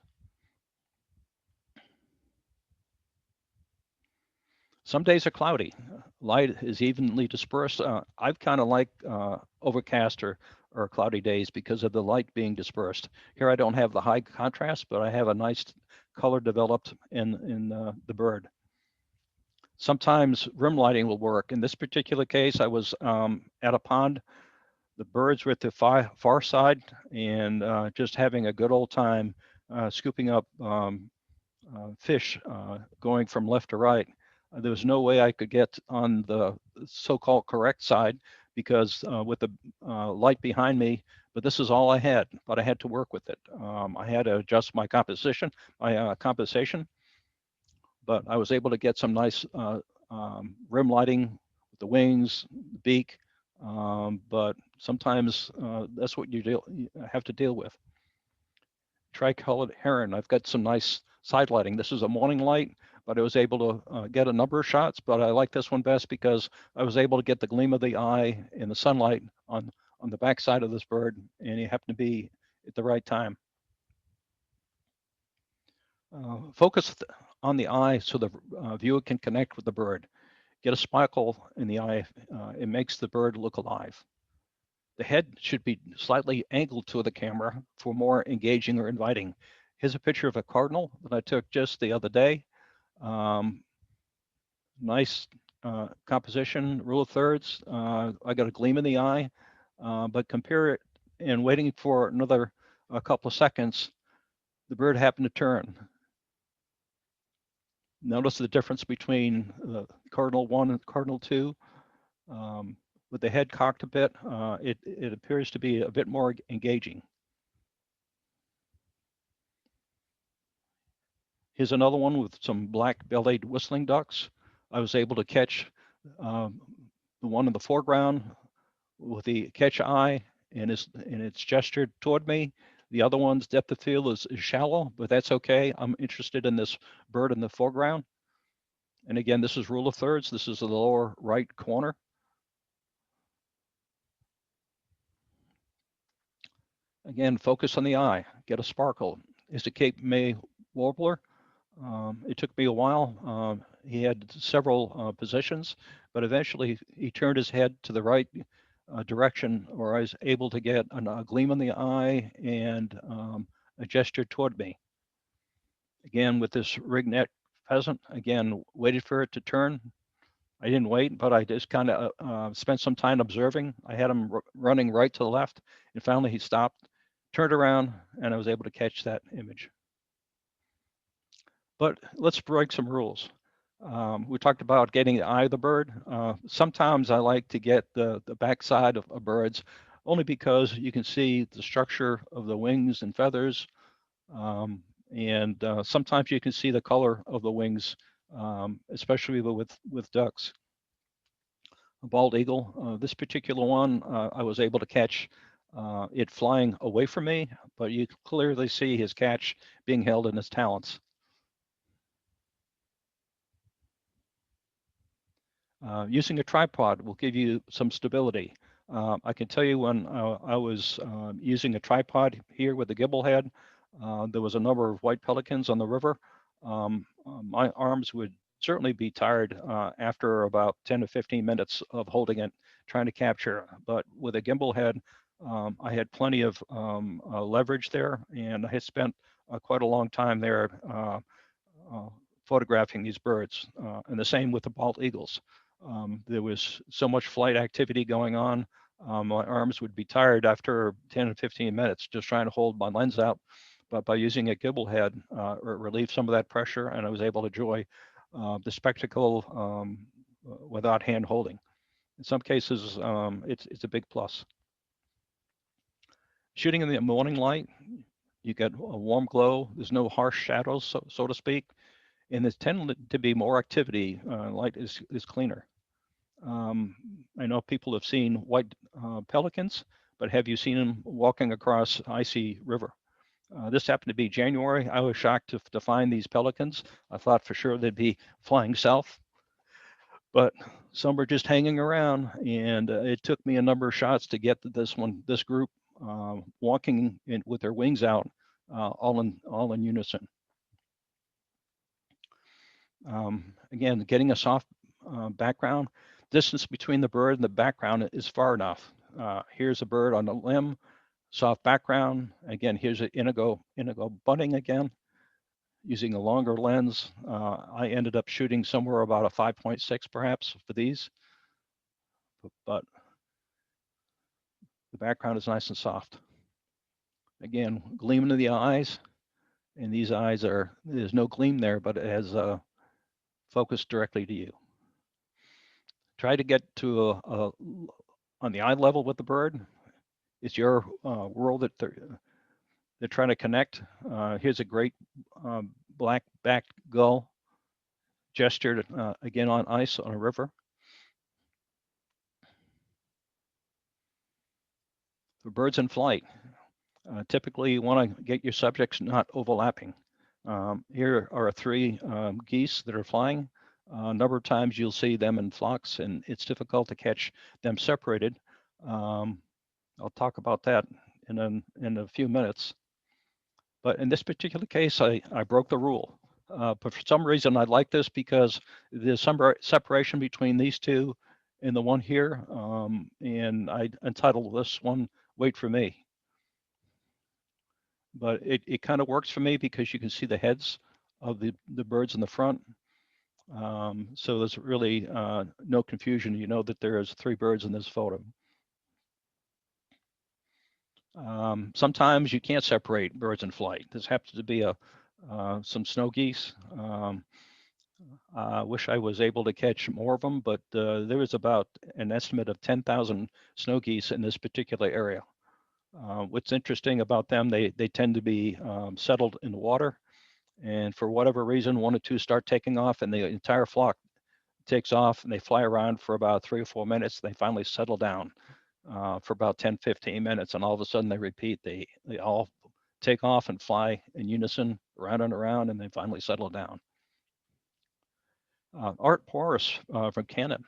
Some days are cloudy. Light is evenly dispersed. I've kind of like overcast or cloudy days because of the light being dispersed. Here I don't have the high contrast, but I have a nice color developed in the bird. Sometimes rim lighting will work. In this particular case, I was at a pond. The birds were at the far side and just having a good old time scooping up fish going from left to right. There was no way I could get on the so-called correct side because with the light behind me, but this is all I had, but I had to work with it. I had to adjust my compensation, but I was able to get some nice rim lighting with the wings, the beak, but sometimes that's what you have to deal with. Tricolored heron, I've got some nice side lighting. This is a morning light, but I was able to get a number of shots, but I like this one best because I was able to get the gleam of the eye and the sunlight on the back side of this bird, and you happen to be at the right time. Focus on the eye so the viewer can connect with the bird. Get a sparkle in the eye. It makes the bird look alive. The head should be slightly angled to the camera for more engaging or inviting. Here's a picture of a cardinal that I took just the other day. Nice composition, rule of thirds. I got a gleam in the eye, but compare it and waiting for another a couple of seconds, the bird happened to turn. Notice the difference between cardinal 1 and cardinal 2. With the head cocked a bit, it appears to be a bit more engaging. Here's another one with some black-bellied whistling ducks. I was able to catch the one in the foreground with the catch eye, and it's gestured toward me. The other one's depth of field is shallow, but that's okay. I'm interested in this bird in the foreground. And again, this is rule of thirds. This is the lower right corner. Again, focus on the eye, get a sparkle. Is the Cape May warbler. It took me a while. He had several positions, but eventually he turned his head to the right direction, or I was able to get a gleam in the eye and a gesture toward me. Again, with this ringneck pheasant, again, waited for it to turn. I didn't wait, but I just kind of spent some time observing. I had him running right to the left, and finally he stopped, turned around, and I was able to catch that image. But let's break some rules. We talked about getting the eye of the bird. Sometimes I like to get the backside of birds only because you can see the structure of the wings and feathers. And sometimes you can see the color of the wings, especially with ducks. A bald eagle, this particular one, I was able to catch it flying away from me, but you can clearly see his catch being held in his talons. Using a tripod will give you some stability. I can tell you when I was using a tripod here with the gimbal head, there was a number of white pelicans on the river. My arms would certainly be tired after about 10 to 15 minutes of holding it, trying to capture. But with a gimbal head, I had plenty of leverage there, and I had spent quite a long time there photographing these birds, and the same with the bald eagles. There was so much flight activity going on. My arms would be tired after 10 to 15 minutes just trying to hold my lens out. But by using a gimbal head, it relieved some of that pressure, and I was able to enjoy the spectacle without hand holding. In some cases, it's a big plus. Shooting in the morning light, you get a warm glow. There's no harsh shadows, so to speak, and there's tended to be more activity. Light is cleaner. I know people have seen white pelicans, but have you seen them walking across icy river? This happened to be January. I was shocked to find these pelicans. I thought for sure they'd be flying south, but some were just hanging around, and it took me a number of shots to get to this group walking in, with their wings out, all in unison. Again, getting a soft background, distance between the bird and the background is far enough. Here's a bird on a limb, soft background. Again, here's an indigo bunting again, using a longer lens. I ended up shooting somewhere about a 5.6 perhaps for these, but the background is nice and soft. Again, gleaming in the eyes, and these eyes there's no gleam there, but it has focused directly to you. Try to get to on the eye level with the bird. It's your world that they're trying to connect. Here's a great black-backed gull gestured again on ice on a river. For birds in flight, typically you want to get your subjects not overlapping. Here are 3 geese that are flying. A number of times you'll see them in flocks, and it's difficult to catch them separated. I'll talk about that in a few minutes. But in this particular case, I broke the rule. But for some reason, I like this because there's some separation between these two and the one here. And I entitled this one, Wait for Me. But it kind of works for me because you can see the heads of the birds in the front. So there's really no confusion. You know that there's 3 birds in this photo. Sometimes you can't separate birds in flight. This happens to be some snow geese. I wish I was able to catch more of them, but there was about an estimate of 10,000 snow geese in this particular area. What's interesting about them, they tend to be settled in the water, and for whatever reason, 1 or 2 start taking off, and the entire flock takes off, and they fly around for about 3 or 4 minutes. They finally settle down for about 10, 15 minutes, and all of a sudden they repeat. They all take off and fly in unison around and around, and they finally settle down. Art Porras from Canon,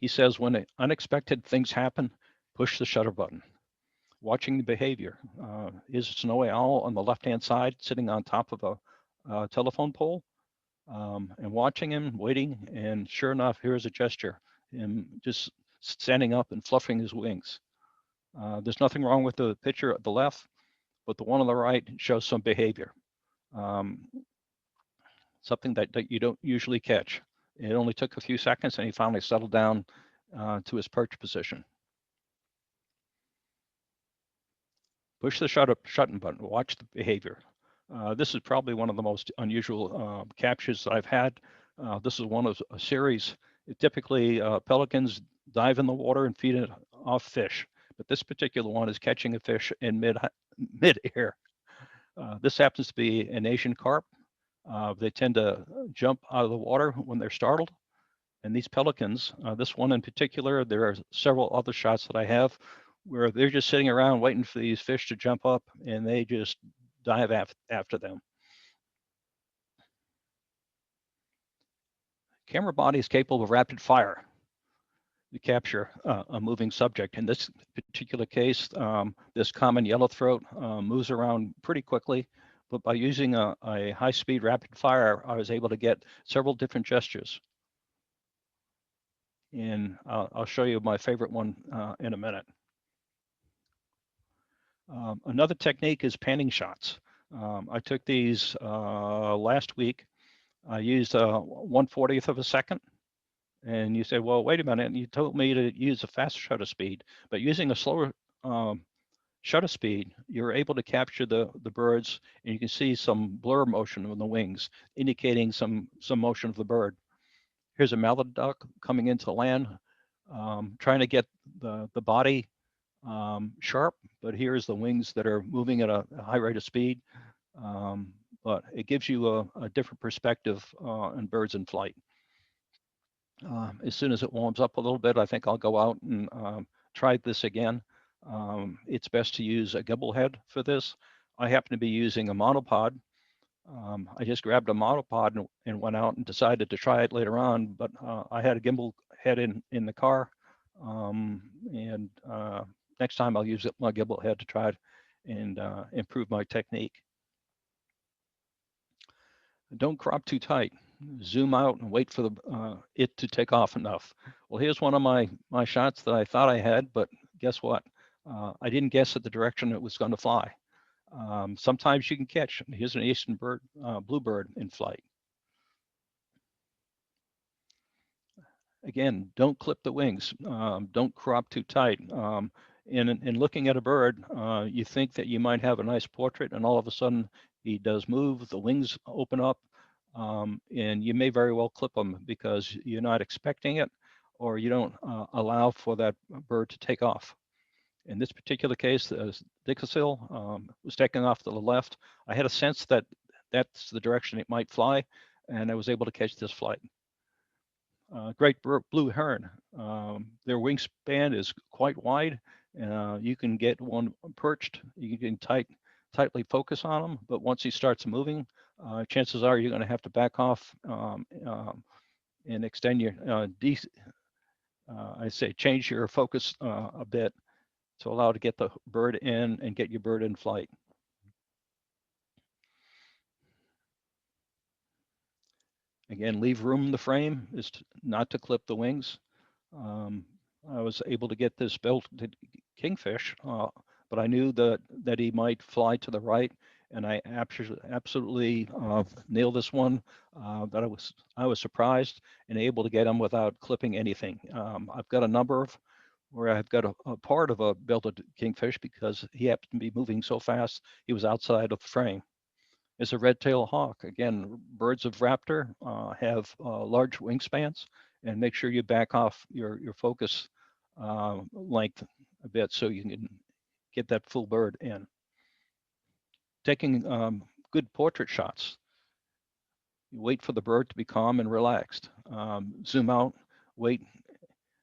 he says, when unexpected things happen, push the shutter button. Watching the behavior. Is a snowy owl on the left-hand side sitting on top of a telephone pole, and watching him, waiting, and sure enough, here's a gesture, him just standing up and fluffing his wings. There's nothing wrong with the picture at the left, but the one on the right shows some behavior. Something that you don't usually catch. It only took a few seconds, and he finally settled down to his perch position. Push the shutter button, watch the behavior. This is probably one of the most unusual captures that I've had. This is one of a series. Typically, pelicans dive in the water and feed it off fish, but this particular one is catching a fish in mid-air. This happens to be an Asian carp. They tend to jump out of the water when they're startled. And these pelicans, this one in particular, there are several other shots that I have where they're just sitting around waiting for these fish to jump up, and they just dive after them. Camera body is capable of rapid fire to capture a moving subject. In this particular case, this common yellowthroat moves around pretty quickly, but by using a high-speed rapid fire, I was able to get several different gestures. And I'll show you my favorite one in a minute. Another technique is panning shots. I took these last week. I used 1/40th of a second. And you say, well, wait a minute, you told me to use a fast shutter speed, but using a slower shutter speed, you're able to capture the birds, and you can see some blur motion on the wings, indicating some motion of the bird. Here's a mallard duck coming into land, trying to get the body sharp, but here's the wings that are moving at a high rate of speed. But it gives you a different perspective on birds in flight. As soon as it warms up a little bit, I think I'll go out and try this again. It's best to use a gimbal head for this. I happen to be using a monopod. I just grabbed a monopod and went out and decided to try it later on, but I had a gimbal head in the car, and next time I'll use my gimbal head to try it and improve my technique. Don't crop too tight. Zoom out and wait for it to take off enough. Well, here's one of my shots that I thought I had, but guess what? I didn't guess at the direction it was going to fly. Sometimes you can catch. Here's an eastern bluebird in flight. Again, don't clip the wings. Don't crop too tight. In looking at a bird, you think that you might have a nice portrait, and all of a sudden he does move, the wings open up, and you may very well clip them because you're not expecting it, or you don't allow for that bird to take off. In this particular case, Dickasil was taking off to the left. I had a sense that that's the direction it might fly, and I was able to catch this flight. Great blue heron. Their wingspan is quite wide. You can get one perched. You can tightly focus on them, but once he starts moving, chances are you're going to have to back off and extend your I say change your focus a bit to allow to get the bird in and get your bird in flight. Again, leave room in the frame is not to clip the wings. I was able to get this belted kingfish, but I knew that he might fly to the right, and I absolutely nailed this one. That I was surprised and able to get him without clipping anything. I've got a number of where I've got a part of a belted kingfish because he happened to be moving so fast he was outside of the frame. Is a red-tailed hawk. Again, birds of raptor have large wingspans, and make sure you back off your focus length a bit so you can get that full bird in. Taking good portrait shots. You wait for the bird to be calm and relaxed. Zoom out, wait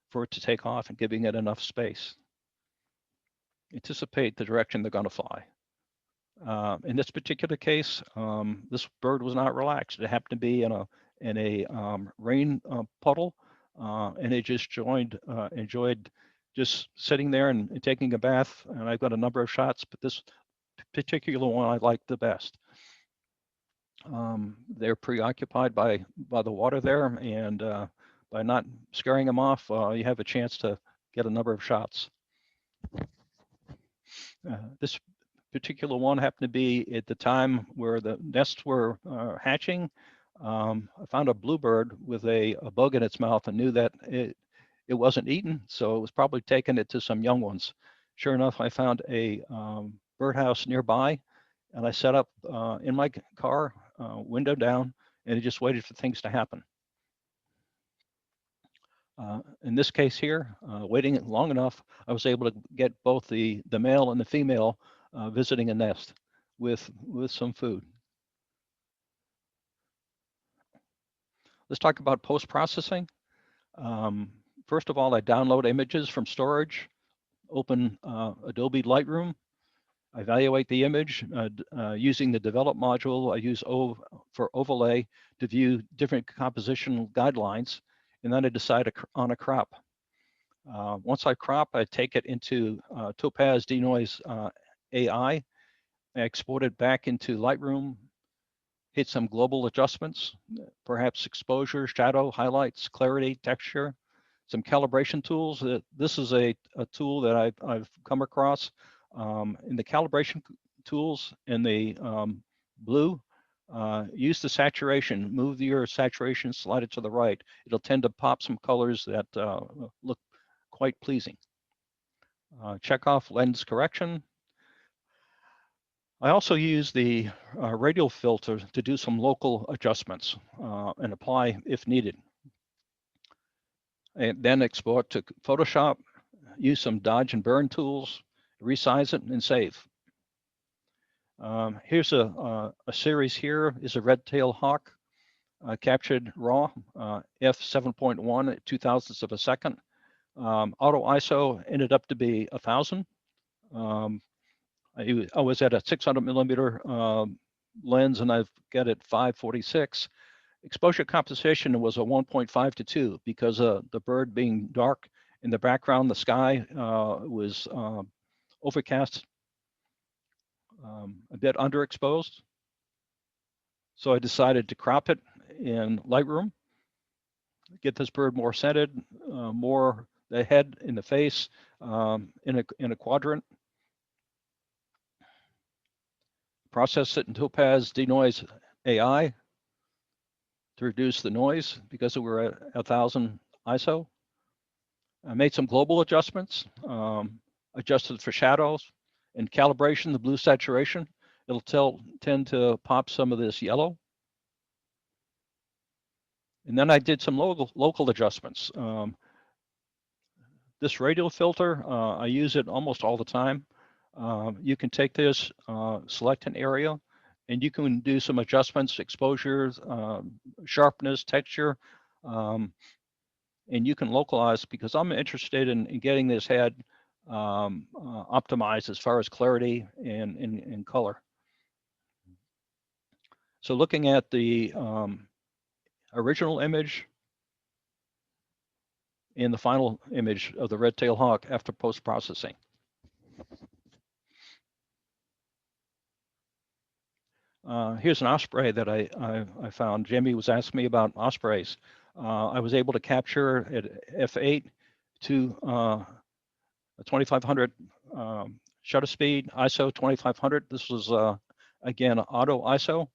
for it to take off and giving it enough space. Anticipate the direction they're going to fly. In this particular case, this bird was not relaxed. It happened to be in a rain puddle, and it just enjoyed just sitting there and taking a bath. And I've got a number of shots, but this particular one I liked the best. They're preoccupied by the water there, and by not scaring them off, you have a chance to get a number of shots. This particular one happened to be at the time where the nests were hatching. I found a bluebird with a bug in its mouth and knew that it wasn't eaten, so it was probably taking it to some young ones. Sure enough, I found a birdhouse nearby, and I set up in my car, window down, and it just waited for things to happen. In this case here, waiting long enough, I was able to get both the male and the female visiting a nest with some food. Let's talk about post-processing. First of all, I download images from storage, open Adobe Lightroom, I evaluate the image using the develop module. I use for overlay to view different compositional guidelines, and then I decide on a crop. Once I crop, I take it into Topaz denoise AI. I export it back into Lightroom, hit some global adjustments, perhaps exposure, shadow, highlights, clarity, texture, some calibration tools. This is a tool that I've come across. In the calibration tools in the blue, use the saturation, move your saturation, slide it to the right. It'll tend to pop some colors that look quite pleasing. Check off lens correction. I also use the radial filter to do some local adjustments and apply if needed. And then export to Photoshop, use some dodge and burn tools, resize it and save. Here's a series here is a red-tailed hawk captured raw, f7.1 at 0.02 of a second. Auto ISO ended up to be 1000. I was at a 600 millimeter lens, and I've got it 546. Exposure composition was a 1.5 to 2 because the bird being dark in the background, the sky was overcast, a bit underexposed. So I decided to crop it in Lightroom, get this bird more centered, more the head in the face, in a quadrant. Process it in Topaz denoise AI to reduce the noise because we were at 1000 ISO. I made some global adjustments, adjusted for shadows and calibration, the blue saturation. It'll tend to pop some of this yellow. And then I did some local adjustments. This radial filter, I use it almost all the time. You can take this, select an area, and you can do some adjustments, exposures, sharpness, texture, and you can localize because I'm interested in getting this head optimized as far as clarity and color. So looking at the original image and the final image of the red-tailed hawk after post-processing. Here's an osprey that I found. Jimmy was asking me about ospreys. I was able to capture at f8 to a 2500 shutter speed, ISO 2500. This was, again, auto ISO.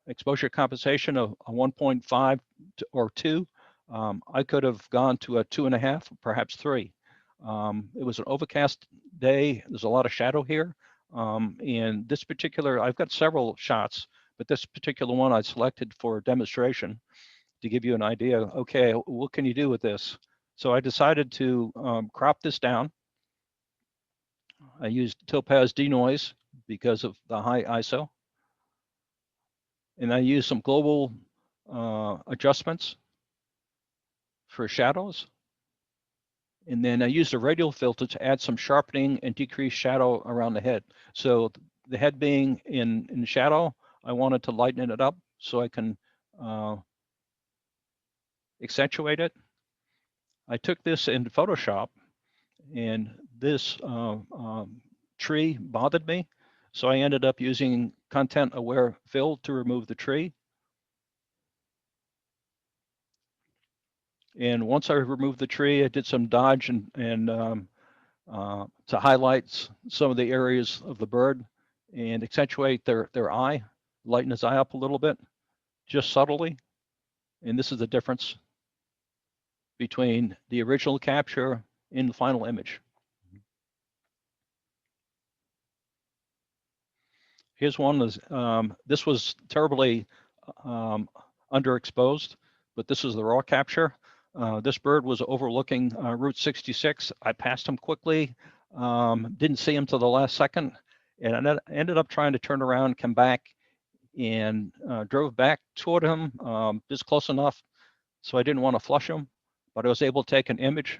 Exposure compensation of a 1.5 or 2. I could have gone to a 2.5, perhaps 3. It was an overcast day. There's a lot of shadow here. And this particular, I've got several shots, but this particular one I selected for demonstration to give you an idea. Okay, what can you do with this? So I decided to crop this down. I used Topaz denoise because of the high ISO. And I used some global adjustments for shadows. And then I used a radial filter to add some sharpening and decrease shadow around the head. So the head being in shadow, I wanted to lighten it up so I can accentuate it. I took this in Photoshop, and this tree bothered me. So I ended up using content-aware fill to remove the tree. And once I removed the tree, I did some dodge and to highlight some of the areas of the bird and accentuate their eye, lighten his eye up a little bit, just subtly. And this is the difference between the original capture and the final image. Here's one. This was terribly underexposed, but this is the raw capture. This bird was overlooking Route 66. I passed him quickly, didn't see him till the last second, and I ended up trying to turn around, come back, and drove back toward him just close enough so I didn't want to flush him, but I was able to take an image.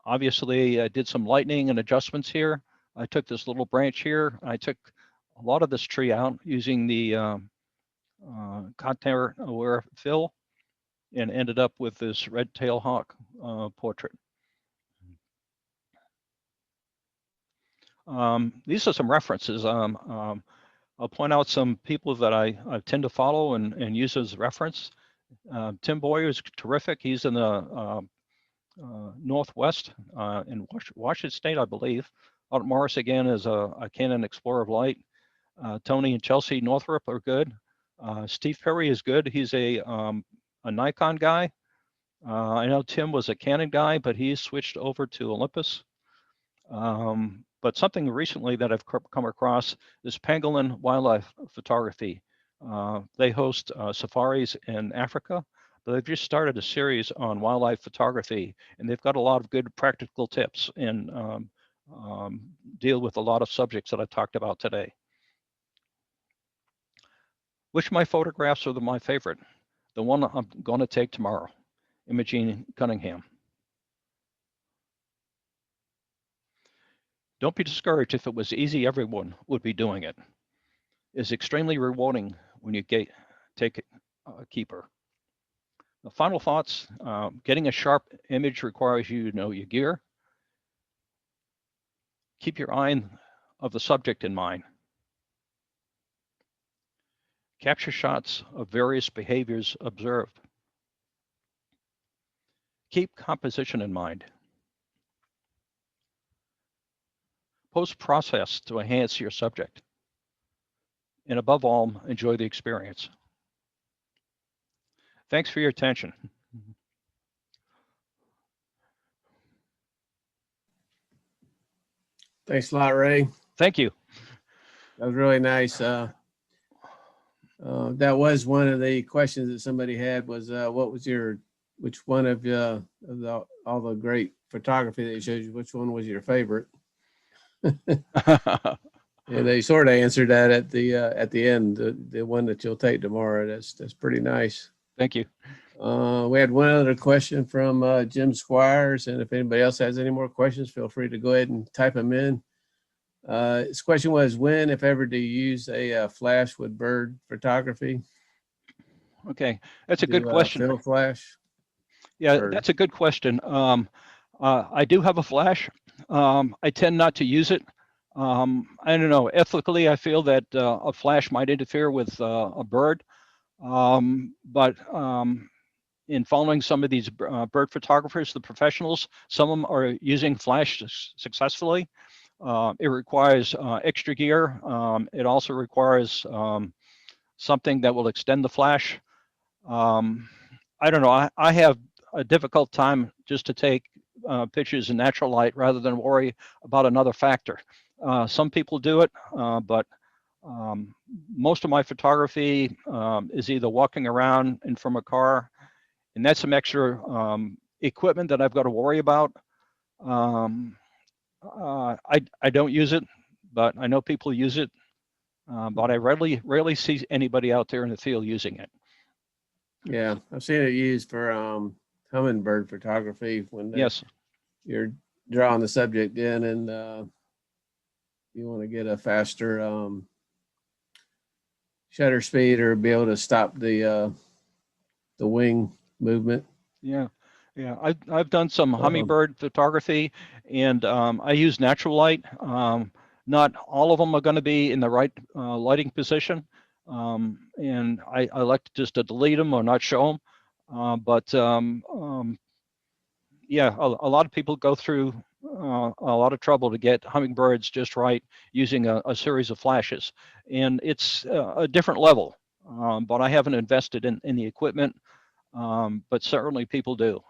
Obviously, I did some lightning and adjustments here. I took this little branch here. I took a lot of this tree out using the content-aware fill and ended up with this red-tailed hawk portrait. These are some references. I'll point out some people that I tend to follow and use as reference. Tim Boyer is terrific. He's in the Northwest in Washington State, I believe. Art Morris, again, is a Canon Explorer of Light. Tony and Chelsea Northrup are good. Steve Perry is good. He's a Nikon guy. I know Tim was a Canon guy, but he's switched over to Olympus. But something recently that I've come across is Pangolin Wildlife Photography. They host safaris in Africa, but they've just started a series on wildlife photography, and they've got a lot of good practical tips and deal with a lot of subjects that I talked about today. Which of my photographs are my favorite? The one I'm going to take tomorrow, Imogene Cunningham. Don't be discouraged. If it was easy, everyone would be doing it. It's extremely rewarding when you take a keeper. The final thoughts, getting a sharp image requires you to know your gear. Keep your eye of the subject in mind. Capture shots of various behaviors observed. Keep composition in mind. Post-process to enhance your subject. And above all, enjoy the experience. Thanks for your attention. Thanks a lot, Ray. Thank you. That was really nice. That was one of the questions that somebody had was, which one of all the great photography that you showed you, which one was your favorite? And they sort of answered that at the end, the one that you'll take tomorrow. That's pretty nice. Thank you. We had one other question from Jim Squires, and if anybody else has any more questions, feel free to go ahead and type them in. His question was, when, if ever, do you use a flash with bird photography? Okay, that's a good question. Fill flash? Yeah, that's a good question. I do have a flash. I tend not to use it. I don't know, ethically, I feel that a flash might interfere with a bird. But in following some of these bird photographers, the professionals, some of them are using flash successfully. It requires extra gear. It also requires something that will extend the flash. I don't know, I have a difficult time just to take pictures in natural light rather than worry about another factor. Some people do it, but most of my photography is either walking around and from a car, and that's some extra equipment that I've got to worry about. I don't use it, but I know people use it, but I rarely see anybody out there in the field using it. Yeah, I've seen it used for hummingbird photography when Yes, you're drawing the subject in and you want to get a faster shutter speed or be able to stop the wing movement. yeah. I've done some hummingbird photography, and I use natural light. Not all of them are going to be in the right lighting position, and I like just to delete them or not show them. Yeah, a lot of people go through a lot of trouble to get hummingbirds just right using a series of flashes, and it's a different level. But I haven't invested in the equipment. But certainly people do.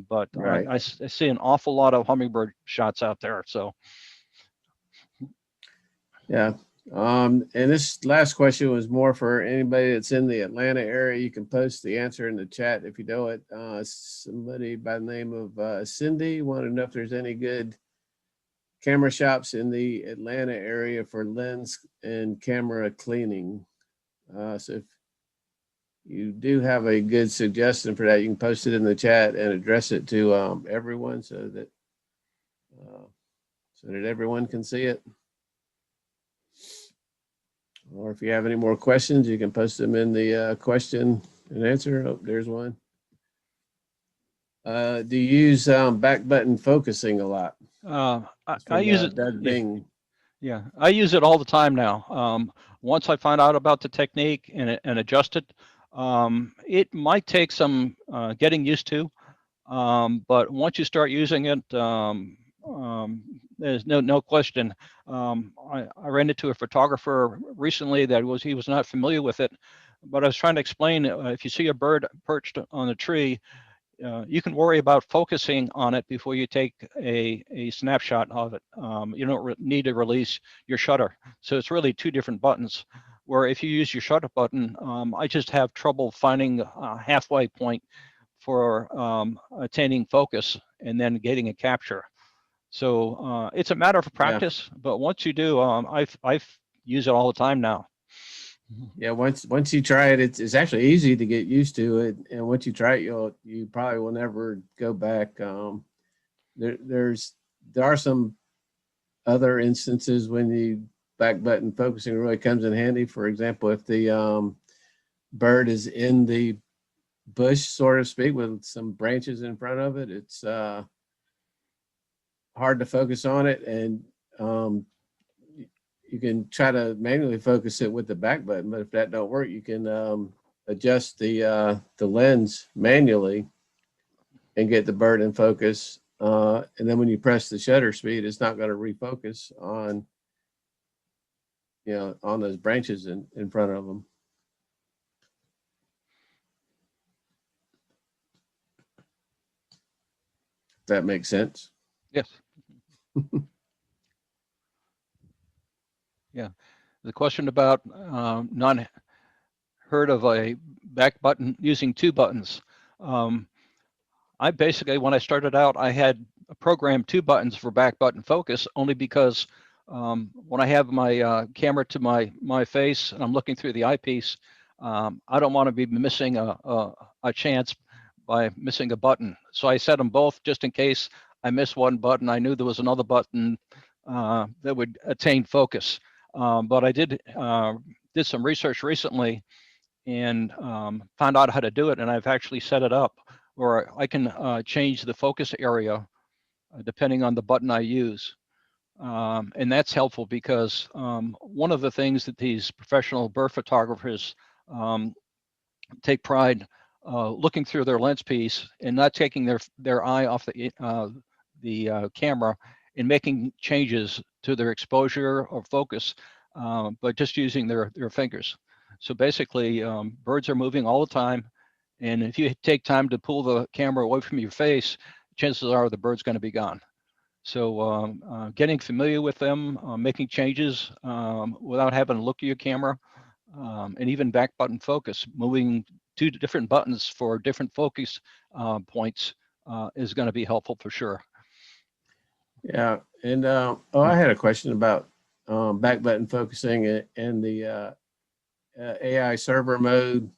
But Right. I see an awful lot of hummingbird shots out there. So Yeah. And this last question was more for anybody that's in the Atlanta area. You can post the answer in the chat if you know it. Somebody by the name of Cindy wanted to know if there's any good camera shops in the Atlanta area for lens and camera cleaning. So if you do have a good suggestion for that, you can post it in the chat and address it to everyone so that everyone can see it. Or if you have any more questions, you can post them in the question and answer. Oh, there's one. Do you use back button focusing a lot? I use it. Doug Bing. Yeah, I use it all the time now. Once I find out about the technique and adjust it, it might take some getting used to. But once you start using it, there's no question. I ran into a photographer recently that he was not familiar with it, but I was trying to explain if you see a bird perched on a tree, you can worry about focusing on it before you take a snapshot of it. You don't need to release your shutter. So it's really two different buttons, where if you use your shutter button, I just have trouble finding a halfway point for attaining focus and then getting a capture. So it's a matter of practice, but once you do, I've used it all the time now. Yeah, once you try it, it's actually easy to get used to it, and once you try it, you probably will never go back. There are some other instances when the back button focusing really comes in handy. For example, if the bird is in the bush, so to speak, with some branches in front of it, it's hard to focus on it, and you can try to manually focus it with the back button, but if that don't work, you can adjust the lens manually and get the bird in focus. And then when you press the shutter speed, it's not going to refocus on, on those branches in front of them. If that makes sense. Yes. Yeah. The question about not heard of a back button using two buttons. I basically, when I started out, I had programmed two buttons for back button focus only because when I have my camera to my face and I'm looking through the eyepiece, I don't want to be missing a chance by missing a button. So I set them both just in case I miss one button. I knew there was another button that would attain focus. But I did some research recently and found out how to do it, and I've actually set it up where I can change the focus area depending on the button I use. And that's helpful because one of the things that these professional bird photographers take pride looking through their lens piece and not taking their eye off the camera and making changes to their exposure or focus, but just using their fingers. So basically, birds are moving all the time, and if you take time to pull the camera away from your face, chances are the bird's going to be gone. So getting familiar with them, making changes without having to look at your camera, and even back button focus, moving two different buttons for different focus points is going to be helpful for sure. Yeah, and I had a question about back button focusing and the AI server mode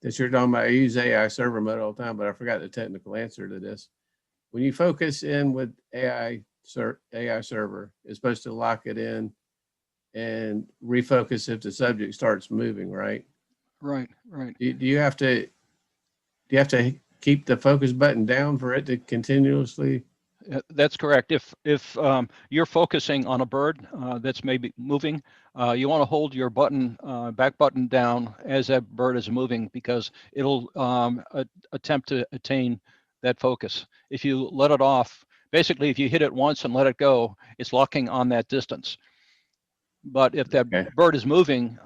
that you're talking about. I use AI server mode all the time, but I forgot the technical answer to this. When you focus in with AI server, it's supposed to lock it in and refocus if the subject starts moving, right? Right. Do you have to keep the focus button down for it to continuously? That's correct. If you're focusing on a bird that's maybe moving, you want to hold your button, back button down as that bird is moving because it'll attempt to attain that focus. If you let it off, basically if you hit it once and let it go, it's locking on that distance. But if that bird is moving,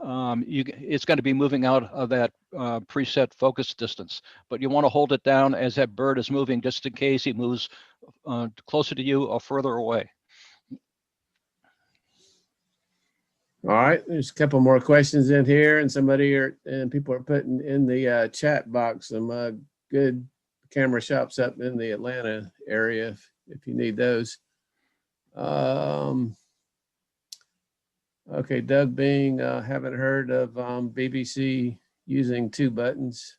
it's going to be moving out of that preset focus distance. But you want to hold it down as that bird is moving, just in case he moves closer to you or further away. All right, there's a couple more questions in here, and people are putting in the chat box some good camera shops up in the Atlanta area if you need those. Okay, Doug Bing, haven't heard of BBC using two buttons.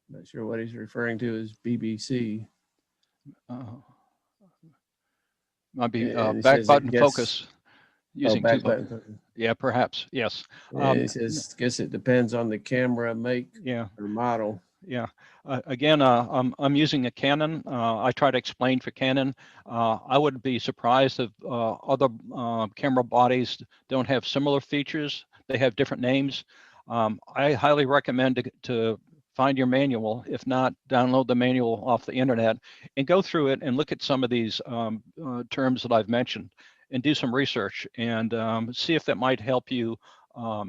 Not sure what he's referring to as BBC. Might be back button focus using two buttons. Yeah, perhaps, yes. It says, guess it depends on the camera make or model. Yeah. Again, I'm using a Canon. I try to explain for Canon. I would be surprised if other camera bodies don't have similar features. They have different names. I highly recommend to find your manual. If not, download the manual off the internet and go through it and look at some of these terms that I've mentioned and do some research and see if that might help you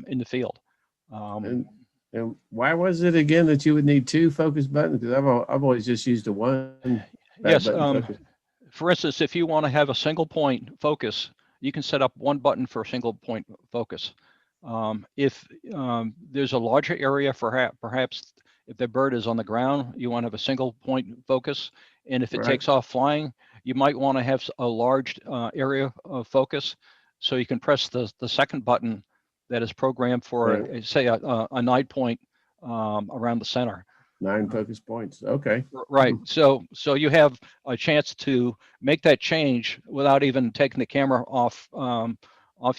in the field. And why was it again that you would need two focus buttons? Because I've always just used the one. Yes. For instance, if you want to have a single point focus, you can set up one button for a single point focus. If there's a larger area, perhaps if the bird is on the ground, you want to have a single point focus. And if it takes off flying, you might want to have a large area of focus. So you can press the second button that is programmed for, say, a 9 point around the center. 9 focus points. Okay. Right. So you have a chance to make that change without even taking the camera off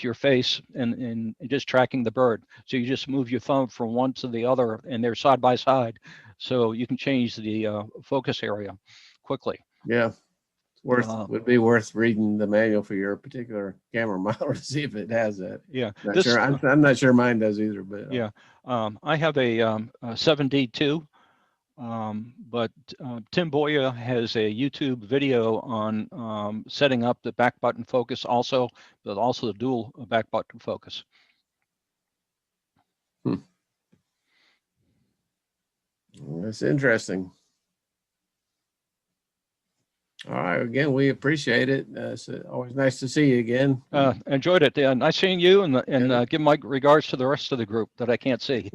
your face and just tracking the bird. So you just move your thumb from one to the other, and they're side by side. So you can change the focus area quickly. Yeah. Would be worth reading the manual for your particular camera model to see if it has that. Yeah. Not sure. I'm not sure mine does either, but yeah. I have a 7D2. But Tim Boya has a YouTube video on setting up the back button focus also, but also the dual back button focus. That's interesting. All right. Again, we appreciate it. It's always nice to see you again. Enjoyed it. Nice seeing you, and give my regards to the rest of the group that I can't see.